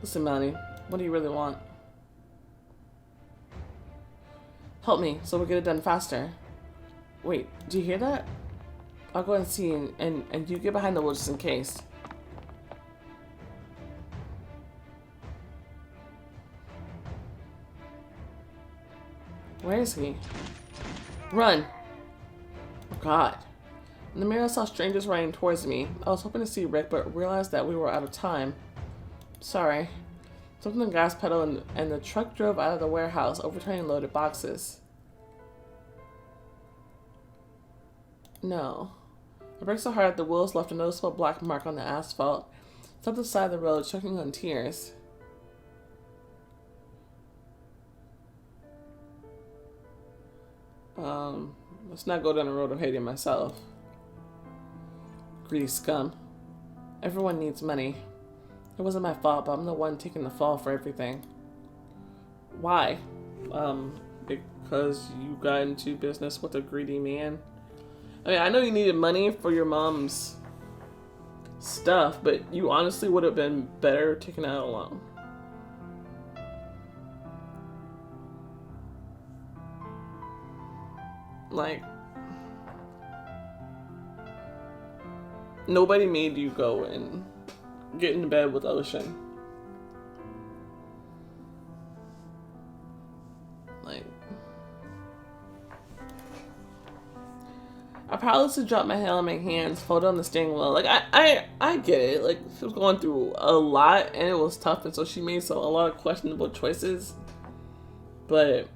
Listen, Melanie, what do you really want? Help me, so we'll get it done faster. Wait, do you hear that? I'll go and see, and you get behind the wheel just in case. Where is he? Run! Oh God. In the mirror, I saw strangers running towards me. I was hoping to see Rick, but realized that we were out of time. Sorry. Something on the gas pedal and the truck drove out of the warehouse, overturning loaded boxes. No. I braked so hard that the wheels left a noticeable black mark on the asphalt. Stopped at the side of the road, choking on tears. Let's not go down the road of hating myself. Greedy scum. Everyone needs money. It wasn't my fault, but I'm the one taking the fall for everything. Why? Because you got into business with a greedy man? I mean, I know you needed money for your mom's stuff, but you honestly would have been better taking it out alone. Like, Nobody made you go and get into bed with Ocean. Like, I probably should drop my head on my hands, fold on the steering wheel. Like, I get it. Like, she was going through a lot, and it was tough, and so she made a lot of questionable choices. But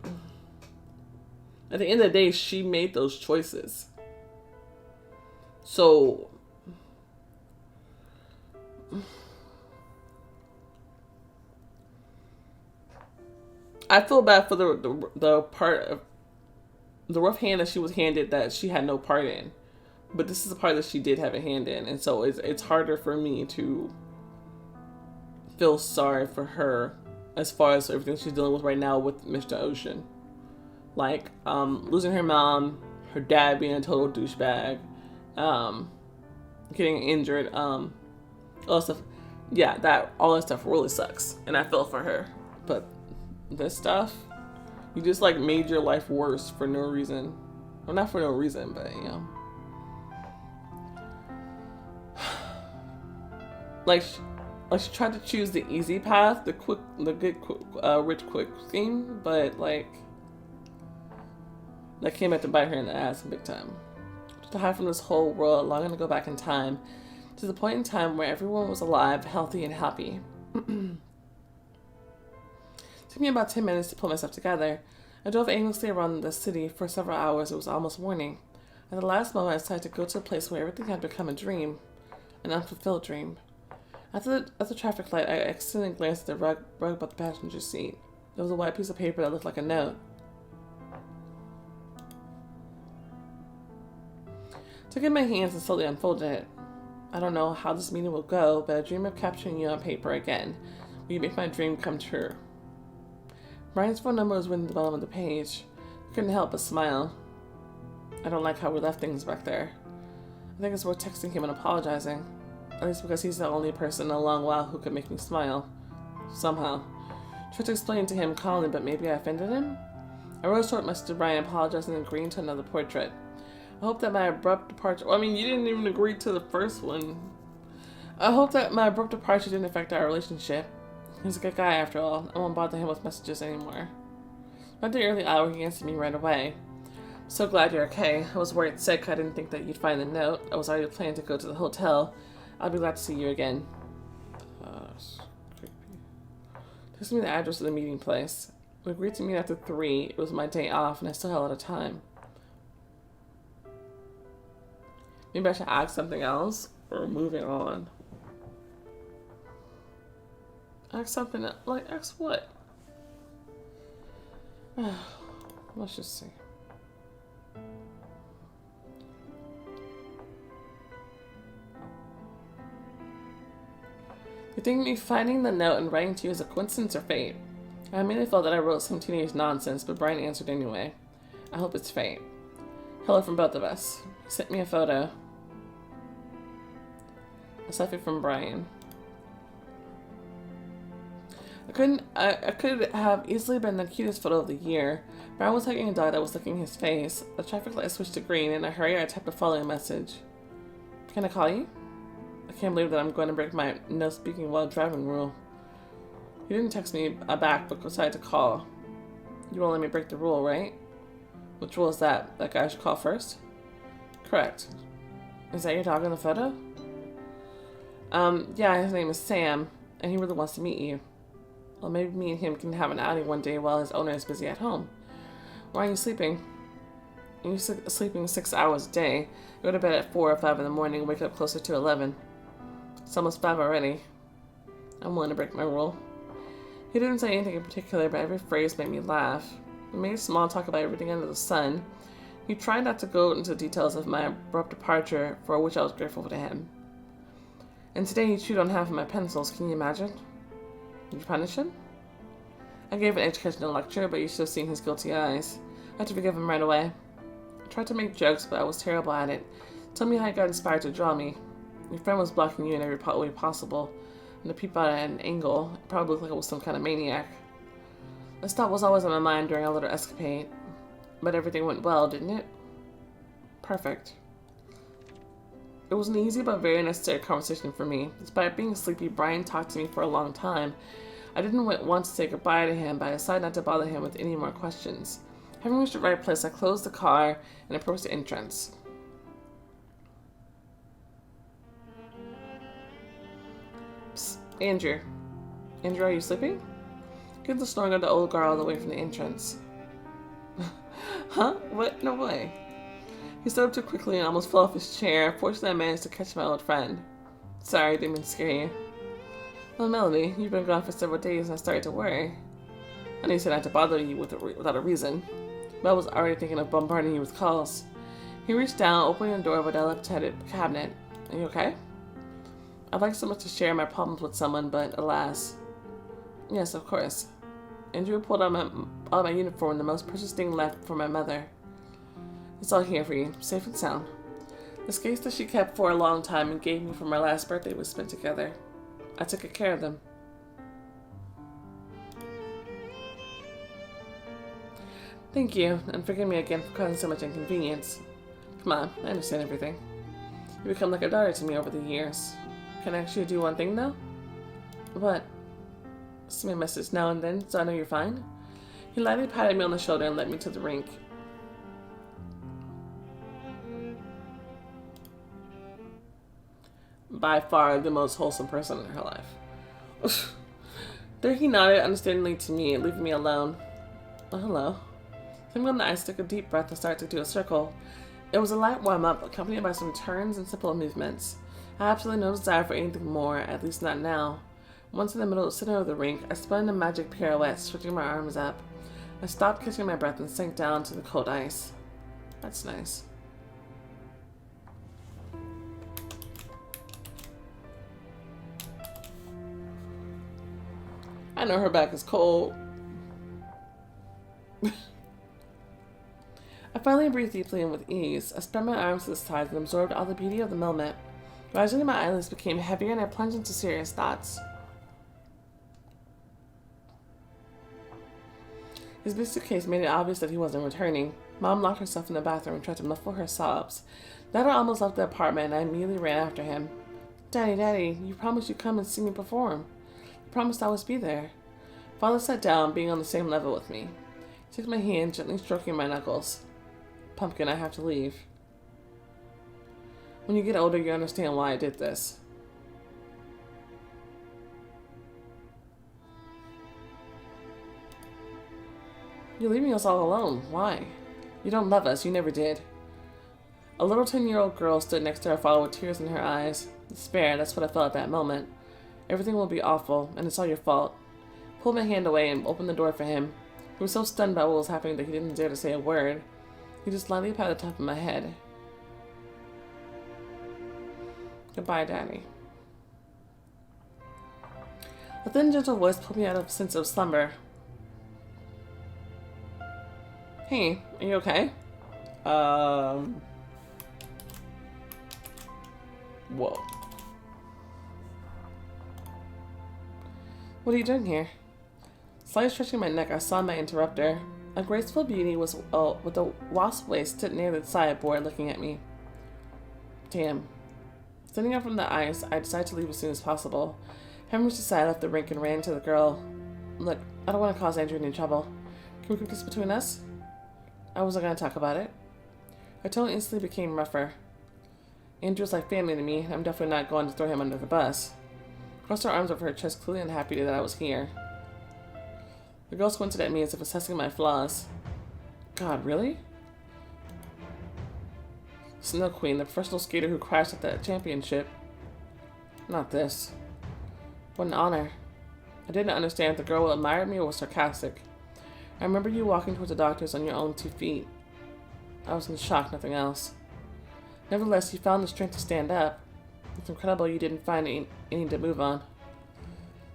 at the end of the day, she made those choices. So I feel bad for the part of the rough hand that she was handed that she had no part in. But this is the part that she did have a hand in, and so it's harder for me to feel sorry for her as far as everything she's dealing with right now with Mr. Ocean. Like, losing her mom, her dad being a total douchebag, getting injured, all that stuff. Yeah, all that stuff really sucks, and I feel for her. But this stuff, you just like made your life worse for no reason. Well, not for no reason, but you know. Like she tried to choose the easy path, the rich quick theme, but like that came back to bite her in the ass big time. To hide from this whole world, longing to go back in time, to the point in time where everyone was alive, healthy, and happy. Took me about 10 minutes to pull myself together. I drove aimlessly around the city for several hours. It was almost morning. At the last moment, I decided to go to a place where everything had become a dream, an unfulfilled dream. At the traffic light, I accidentally glanced at the rug by the passenger seat. There was a white piece of paper that looked like a note. Took it in my hands and slowly unfolded it. I don't know how this meeting will go, but I dream of capturing you on paper again. Will you make my dream come true? Brian's phone number was written at the bottom of the page. I couldn't help but smile. I don't like how we left things back there. I think it's worth texting him and apologizing. At least because he's the only person in a long while who could make me smile. Somehow. Tried to explain to him calmly, but maybe I offended him? I wrote a short message to Brian apologizing and agreeing to another portrait. I hope that my abrupt departure... Well, I mean, you didn't even agree to the first one. I hope that my abrupt departure didn't affect our relationship. He's a good guy, after all. I won't bother him with messages anymore. At the early hour, he answered me right away. So glad you're okay. I was worried sick. I didn't think that you'd find the note. I was already planning to go to the hotel. I'll be glad to see you again. Creepy. Text me the address of the meeting place. We agreed to meet after 3. It was my day off, and I still had a lot of time. Maybe I should ask something else, or moving on. Ask something else. Like, ask what? Let's just see. You think me finding the note and writing to you is a coincidence or fate? I immediately felt that I wrote some teenage nonsense, but Brian answered anyway. I hope it's fate. Hello from both of us. He sent me a photo. A selfie from Brian. I could have easily been the cutest photo of the year. Brian was hugging a dog that was licking his face. The traffic light switched to green. In a hurry, I typed a following message. Can I call you? I can't believe that I'm going to break my no speaking while driving rule. He didn't text me back, but decided to call. You won't let me break the rule, right? Which rule is that? That guy should call first? Correct. Is that your dog in the photo? Yeah, his name is Sam, and he really wants to meet you. Well, maybe me and him can have an outing one day while his owner is busy at home. Why are you sleeping? You're sleeping 6 hours a day. You go to bed at 4 or 5 in the morning, wake up closer to 11. It's almost 5 already. I'm willing to break my rule. He didn't say anything in particular, but every phrase made me laugh. We made small talk about everything under the sun. He tried not to go into details of my abrupt departure, for which I was grateful to him. And today he chewed on half of my pencils. Can you imagine? Did you punish him? I gave an educational lecture, but you should have seen his guilty eyes. I had to forgive him right away. I tried to make jokes, but I was terrible at it. Tell me how you got inspired to draw me. Your friend was blocking you in every way possible, and to peep out at an angle, it probably looked like I was some kind of maniac. This thought was always on my mind during our little escapade, but everything went well, didn't it? Perfect. It was an easy but very necessary conversation for me. Despite being sleepy, Brian talked to me for a long time. I didn't want to say goodbye to him, but I decided not to bother him with any more questions. Having reached the right place, I closed the car and approached the entrance. Psst, Andrew. Andrew, are you sleeping? Get the snoring of the old girl all the way from the entrance. Huh? What? No way. He stood up too quickly and almost fell off his chair. Fortunately, I managed to catch my old friend. Sorry, didn't mean to scare you. Well, Melody, you've been gone for several days and I started to worry. I knew you said not to bother you without a reason. Mel was already thinking of bombarding you with calls. He reached down, opening the door of a left-handed cabinet. Are you okay? I'd like so much to share my problems with someone, but alas. Yes, of course. Andrew pulled out my uniform, the most precious thing left for my mother. It's all here for you, safe and sound. The skates that she kept for a long time and gave me for my last birthday we spent together. I took good care of them. Thank you, and forgive me again for causing so much inconvenience. Come on, I understand everything. You've become like a daughter to me over the years. Can I actually do one thing, though? What? Send me a message now and then, so I know you're fine. He lightly patted me on the shoulder and led me to the rink. By far the most wholesome person in her life. There he nodded understandingly to me, leaving me alone. Oh, hello. Coming on the ice, took a deep breath and started to do a circle. It was a light warm-up, accompanied by some turns and simple movements. I had absolutely no desire for anything more, at least not now. Once in the center of the rink, I spun in a magic pirouette, stretching my arms up. I stopped catching my breath and sank down to the cold ice. That's nice. I know her back is cold. I finally breathed deeply and with ease. I spread my arms to the sides and absorbed all the beauty of the moment. Gradually, my eyelids became heavier and I plunged into serious thoughts. His big suitcase made it obvious that he wasn't returning. Mom locked herself in the bathroom and tried to muffle her sobs. Dad almost left the apartment and I immediately ran after him. Daddy, you promised you'd come and see me perform. You promised I would be there. Father sat down, being on the same level with me. He took my hand, gently stroking my knuckles. Pumpkin, I have to leave. When you get older, you understand why I did this. You're leaving us all alone. Why? You don't love us. You never did. A little 10-year-old girl stood next to her father with tears in her eyes. Despair, that's what I felt at that moment. Everything will be awful, and it's all your fault. I pulled my hand away and opened the door for him. He was so stunned by what was happening that he didn't dare to say a word. He just lightly patted the top of my head. Goodbye, Daddy. A thin, gentle voice pulled me out of a sense of slumber. Hey, are you okay? Whoa. What are you doing here? Slightly stretching my neck, I saw my interrupter. A graceful beauty with a wasp waist stood near the sideboard looking at me. Damn. Standing up from the ice, I decided to leave as soon as possible. Having reached the side, I left the rink and ran to the girl. Look, I don't want to cause Andrew any trouble. Can we keep this between us? I wasn't going to talk about it. Her tone instantly became rougher. Andrew's like family to me, and I'm definitely not going to throw him under the bus. Crossed her arms over her chest, clearly unhappy that I was here. The girl squinted at me as if assessing my flaws. God, really? Snow Queen, the professional skater who crashed at the championship. Not this. What an honor. I didn't understand if the girl admired me or was sarcastic. I remember you walking towards the doctors on your own 2 feet. I was in shock, nothing else. Nevertheless, you found the strength to stand up. It's incredible you didn't find any to move on.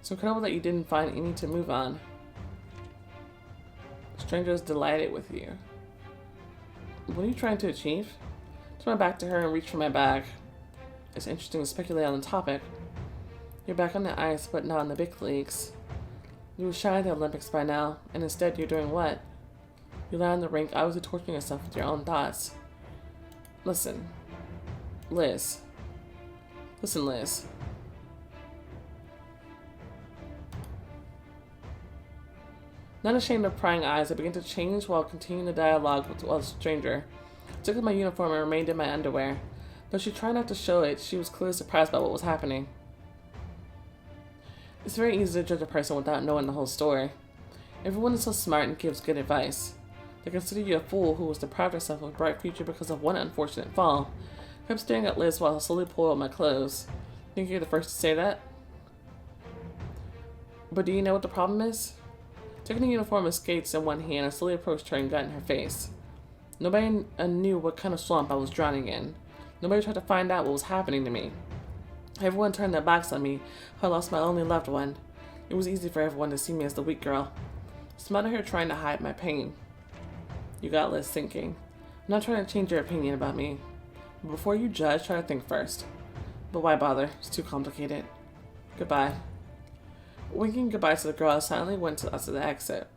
It's incredible that you didn't find any to move on. The stranger is delighted with you. What are you trying to achieve? I turned my back to her and reached for my bag. It's interesting to speculate on the topic. You're back on the ice, but not in the big leagues. You would shine at the Olympics by now, and instead you're doing what? You lie on the rink, obviously torturing yourself with your own thoughts. Listen, Liz, Listen, Liz. Not ashamed of prying eyes, I began to change while continuing the dialogue with a stranger. I took off my uniform and remained in my underwear. Though she tried not to show it, she was clearly surprised by what was happening. It's very easy to judge a person without knowing the whole story. Everyone is so smart and gives good advice. They consider you a fool who has deprived herself of a bright future because of one unfortunate fall. I kept staring at Liz while I slowly pulled up my clothes. Think you're the first to say that? But do you know what the problem is? Taking the uniform and skates in one hand, I slowly approached her and got in her face. Nobody knew what kind of swamp I was drowning in. Nobody tried to find out what was happening to me. Everyone turned their backs on me. I lost my only loved one. It was easy for everyone to see me as the weak girl. I smiled at her, trying to hide my pain. You got Liz thinking. I'm not trying to change your opinion about me. But before you judge, try to think first. But why bother? It's too complicated. Goodbye. Winking goodbye to the girl, I silently went to the exit.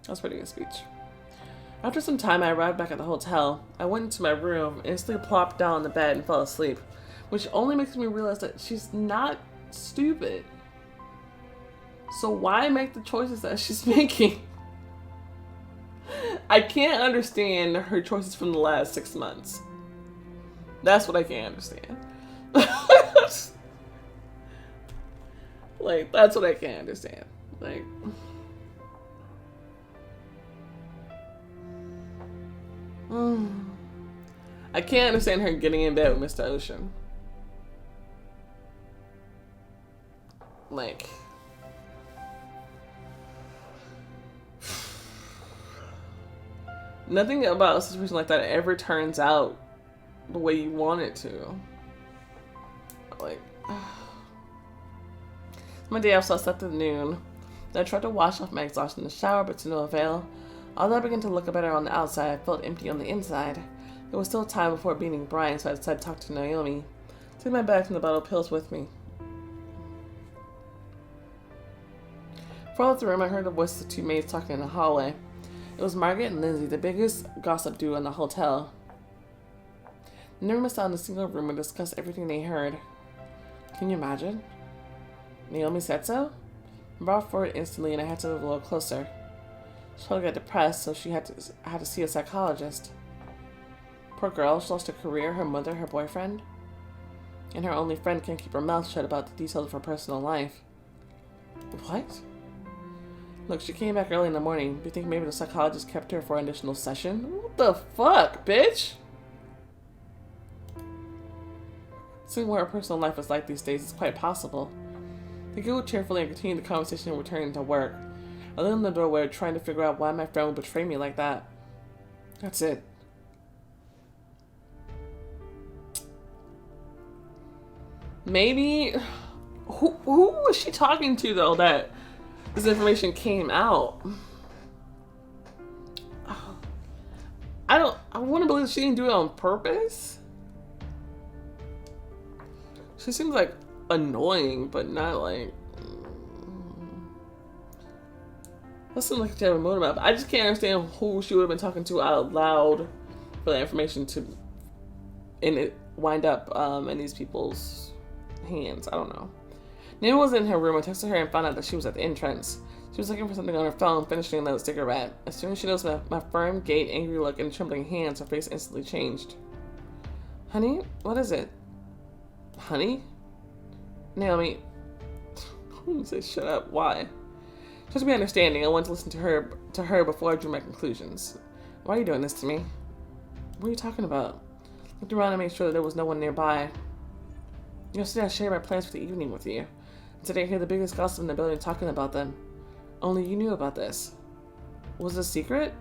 That was a pretty good speech. After some time, I arrived back at the hotel. I went into my room, instantly plopped down on the bed and fell asleep, which only makes me realize that she's not stupid. So why make the choices that she's making? I can't understand her choices from the last 6 months. That's what I can't understand. Like, that's what I can't understand. Like... I can't understand her getting in bed with Mr. Ocean. Like... Nothing about a situation like that ever turns out the way you want it to. Like... My day off, so I slept at noon. Then I tried to wash off my exhaustion in the shower, but to no avail. Although I began to look better on the outside, I felt empty on the inside. There was still time before meeting Brian, so I decided to talk to Naomi. I took my bag from the bottle of pills with me. Before I left the room, I heard the voices of two maids talking in the hallway. It was Margaret and Lindsay, the biggest gossip duo in the hotel. They never missed out in a single room and discussed everything they heard. Can you imagine? Naomi said so? I brought forward instantly and I had to move a little closer. She probably got depressed, so she had to see a psychologist. Poor girl, she lost her career, her mother, her boyfriend. And her only friend can't keep her mouth shut about the details of her personal life. What? Look, she came back early in the morning. Do you think maybe the psychologist kept her for an additional session? What the fuck, bitch? Seeing what her personal life is like these days is quite possible. They giggled cheerfully and continued the conversation and returned to work. I lay in the doorway trying to figure out why my friend would betray me like that. That's it. Maybe... Who was she talking to, though, that this information came out? I want to believe she didn't do it on purpose. She seems like annoying, but not like... That seems like she had a motive. I just can't understand who she would have been talking to out loud for that information to... and it wind up in these people's hands. I don't know. Nina was in her room. I texted her and found out that she was at the entrance. She was looking for something on her phone, finishing another cigarette. As soon as she noticed my firm gait, angry look, and trembling hands, her face instantly changed. Honey? What is it? Honey? Naomi. I wouldn't say shut up. Why? Just to be understanding, I wanted to listen to her before I drew my conclusions. Why are you doing this to me? What are you talking about? I looked around and made sure that there was no one nearby. Yesterday I shared my plans for the evening with you. Today I hear the biggest gossip in the building talking about them. Only you knew about this. Was it a secret?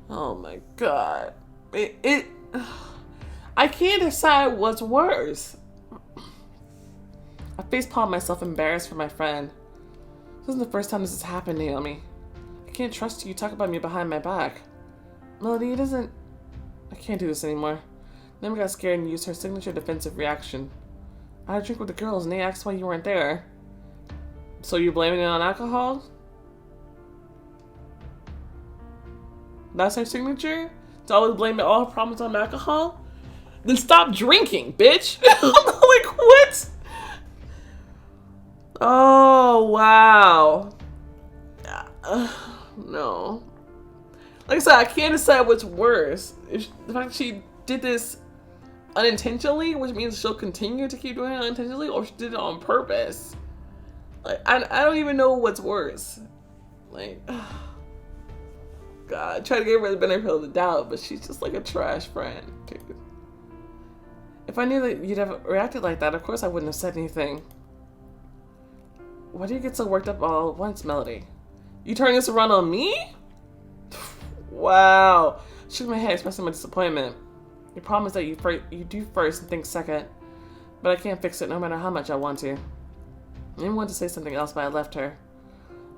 Oh my god. I can't decide what's worse. I facepalmed myself, embarrassed for my friend. This isn't the first time this has happened, Naomi. I can't trust you. You talk about me behind my back. Melody, it isn't... I can't do this anymore. Naomi got scared and used her signature defensive reaction. I had a drink with the girls and they asked why you weren't there. So you're blaming it on alcohol? That's her signature? To always blame all her problems on alcohol? Then stop drinking, bitch. Like, what? Oh, wow. No. Like I said, I can't decide what's worse. The fact that she did this unintentionally, which means she'll continue to keep doing it unintentionally, or she did it on purpose. Like, I don't even know what's worse. Like, God, I try to give her the benefit of the doubt, but she's just like a trash friend, dude. If I knew that you'd have reacted like that, of course I wouldn't have said anything. Why do you get so worked up all at once, Melody? You turning this around on me? Wow. Shook my head, expressing my disappointment. Your problem is that you do first and think second. But I can't fix it no matter how much I want to. I didn't want to say something else, but I left her.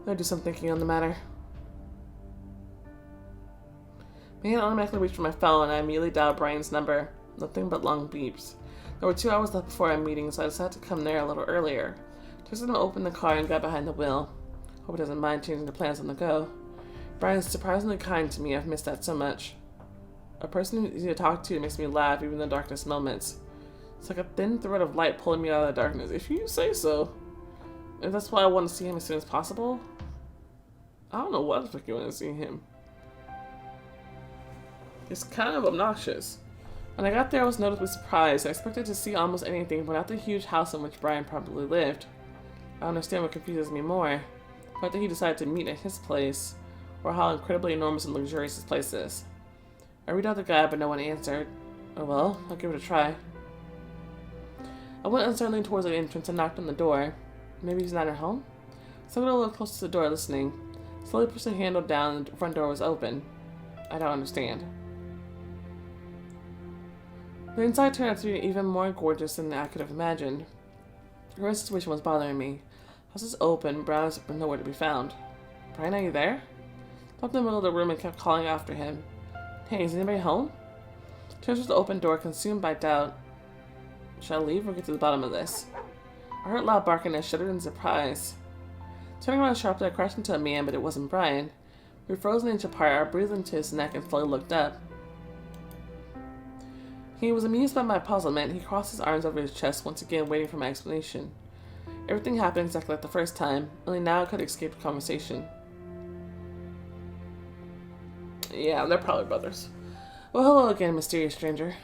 I'll do some thinking on the matter. My hand automatically reached for my phone, and I immediately dialed Brian's number. Nothing but long beeps. There were 2 hours left before our meeting, so I decided to come there a little earlier. Just to open the car and got behind the wheel. Hope he doesn't mind changing the plans on the go. Brian's surprisingly kind to me. I've missed that so much. A person who's easy to talk to makes me laugh even in the darkest moments. It's like a thin thread of light pulling me out of the darkness, if you say so. If that's why I want to see him as soon as possible. I don't know what the fuck you want to see him. It's kind of obnoxious. When I got there, I was noticeably surprised. I expected to see almost anything, but not the huge house in which Brian probably lived. I understand what confuses me more. The fact that he decided to meet at his place, or how incredibly enormous and luxurious his place is. I read out the guide, but no one answered. Oh well, I'll give it a try. I went uncertainly towards the entrance and knocked on the door. Maybe he's not at home? So I got a little close to the door, listening. Slowly pushed the handle down, and the front door was open. I don't understand. The inside turned out to be even more gorgeous than I could have imagined. The whole situation was bothering me. House is open, Brown was nowhere to be found. Brian, are you there? I stopped in the middle of the room and kept calling after him. Hey, is anybody home? Turns to the open door, consumed by doubt. Should I leave or get to the bottom of this? I heard loud barking and shuddered in surprise. Turning around sharply, I crashed into a man, but it wasn't Brian. We were frozen an inch apart. I breathed into his neck and slowly looked up. He was amused by my puzzlement. He crossed his arms over his chest, once again waiting for my explanation. Everything happened exactly like the first time, only now I could escape the conversation. Yeah, they're probably brothers. Well, hello again, mysterious stranger.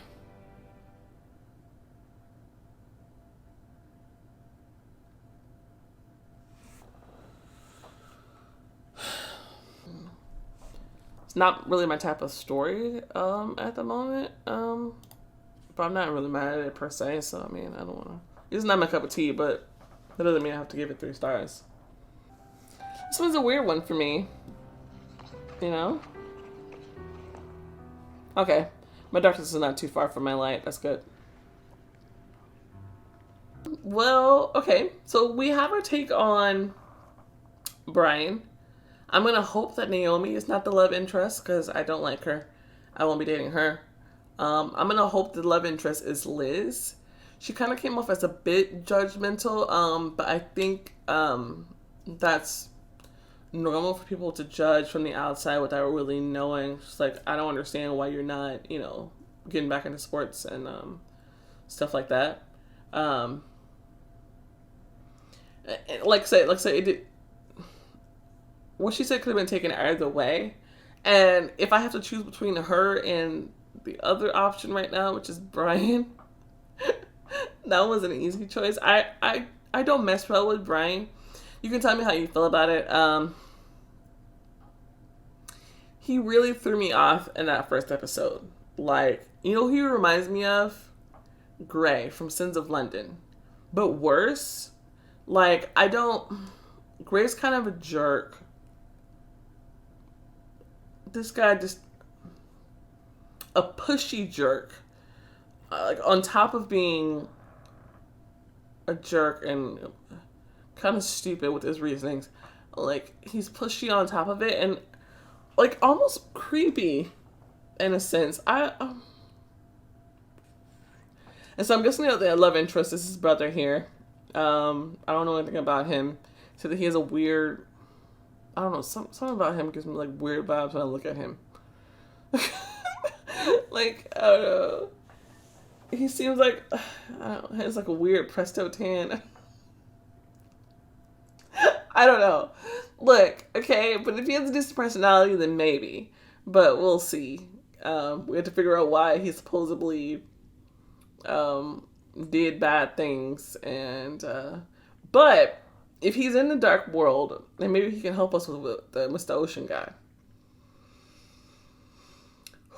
It's not really my type of story at the moment, but I'm not really mad at it per se, so I mean, I don't want to... It's not my cup of tea, but that doesn't mean I have to give it 3 stars. This one's a weird one for me, you know? Okay, my darkness is not too far from my light, that's good. Well, okay, so we have our take on Brian. I'm gonna hope that Naomi is not the love interest, because I don't like her. I won't be dating her. I'm gonna hope the love interest is Liz. She kind of came off as a bit judgmental, but I think that's normal for people to judge from the outside without really knowing. Just like, I don't understand why you're not, you know, getting back into sports and stuff like that. Like I say, it did, what she said could have been taken either way. And if I have to choose between her and the other option right now, which is Brian, that was an easy choice. I don't mess well with Brian. You can tell me how you feel about it. He really threw me off in that first episode. Like, you know who he reminds me of? Gray from Sins of London. But worse, like, Gray's kind of a jerk. This guy just a pushy jerk. Like, on top of being a jerk and kind of stupid with his reasonings, like, he's pushy on top of it and, like, almost creepy in a sense. And so I'm guessing that the love interest is his brother here. I don't know anything about him. So that he has a weird, I don't know, something about him gives me like weird vibes when I look at him. Like, I don't know. He seems like, I don't know, has like a weird presto tan. I don't know. Look, okay, but if he has a distant personality, then maybe. But we'll see. We have to figure out why he supposedly did bad things. And but if he's in the dark world, then maybe he can help us with the Mr. Ocean guy.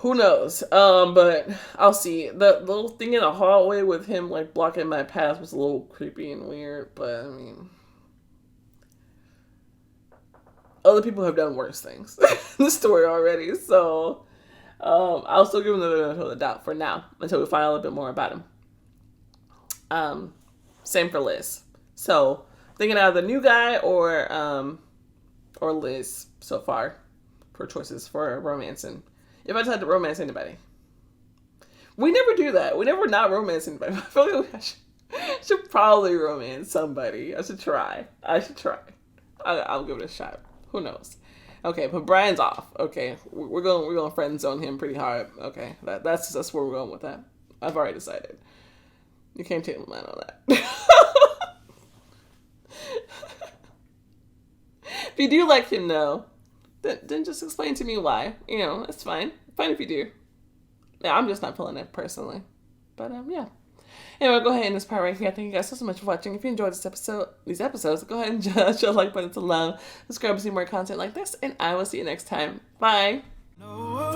Who knows? But I'll see. The little thing in the hallway with him like blocking my path was a little creepy and weird. But I mean, other people have done worse things in the story already. So I'll still give him the benefit of the doubt for now until we find out a little bit more about him. Same for Liz. So thinking either the new guy or Liz so far for choices for romancing. If I decide to romance anybody. We never do that. We never not romance anybody. I feel like I should probably romance somebody. I should try. I'll give it a shot. Who knows? Okay, but Brian's off. Okay, we're going to friend zone him pretty hard. Okay, that's where we're going with that. I've already decided. You can't take my mind on that. If you do like him, though, then just explain to me why. You know, it's fine. Fine if you do. Yeah, I'm just not feeling it personally. But yeah. Anyway, go ahead and end this part right here. Thank you guys so much for watching. If you enjoyed these episodes, go ahead and show the like button to love. Subscribe to see more content like this, and I will see you next time. Bye. No.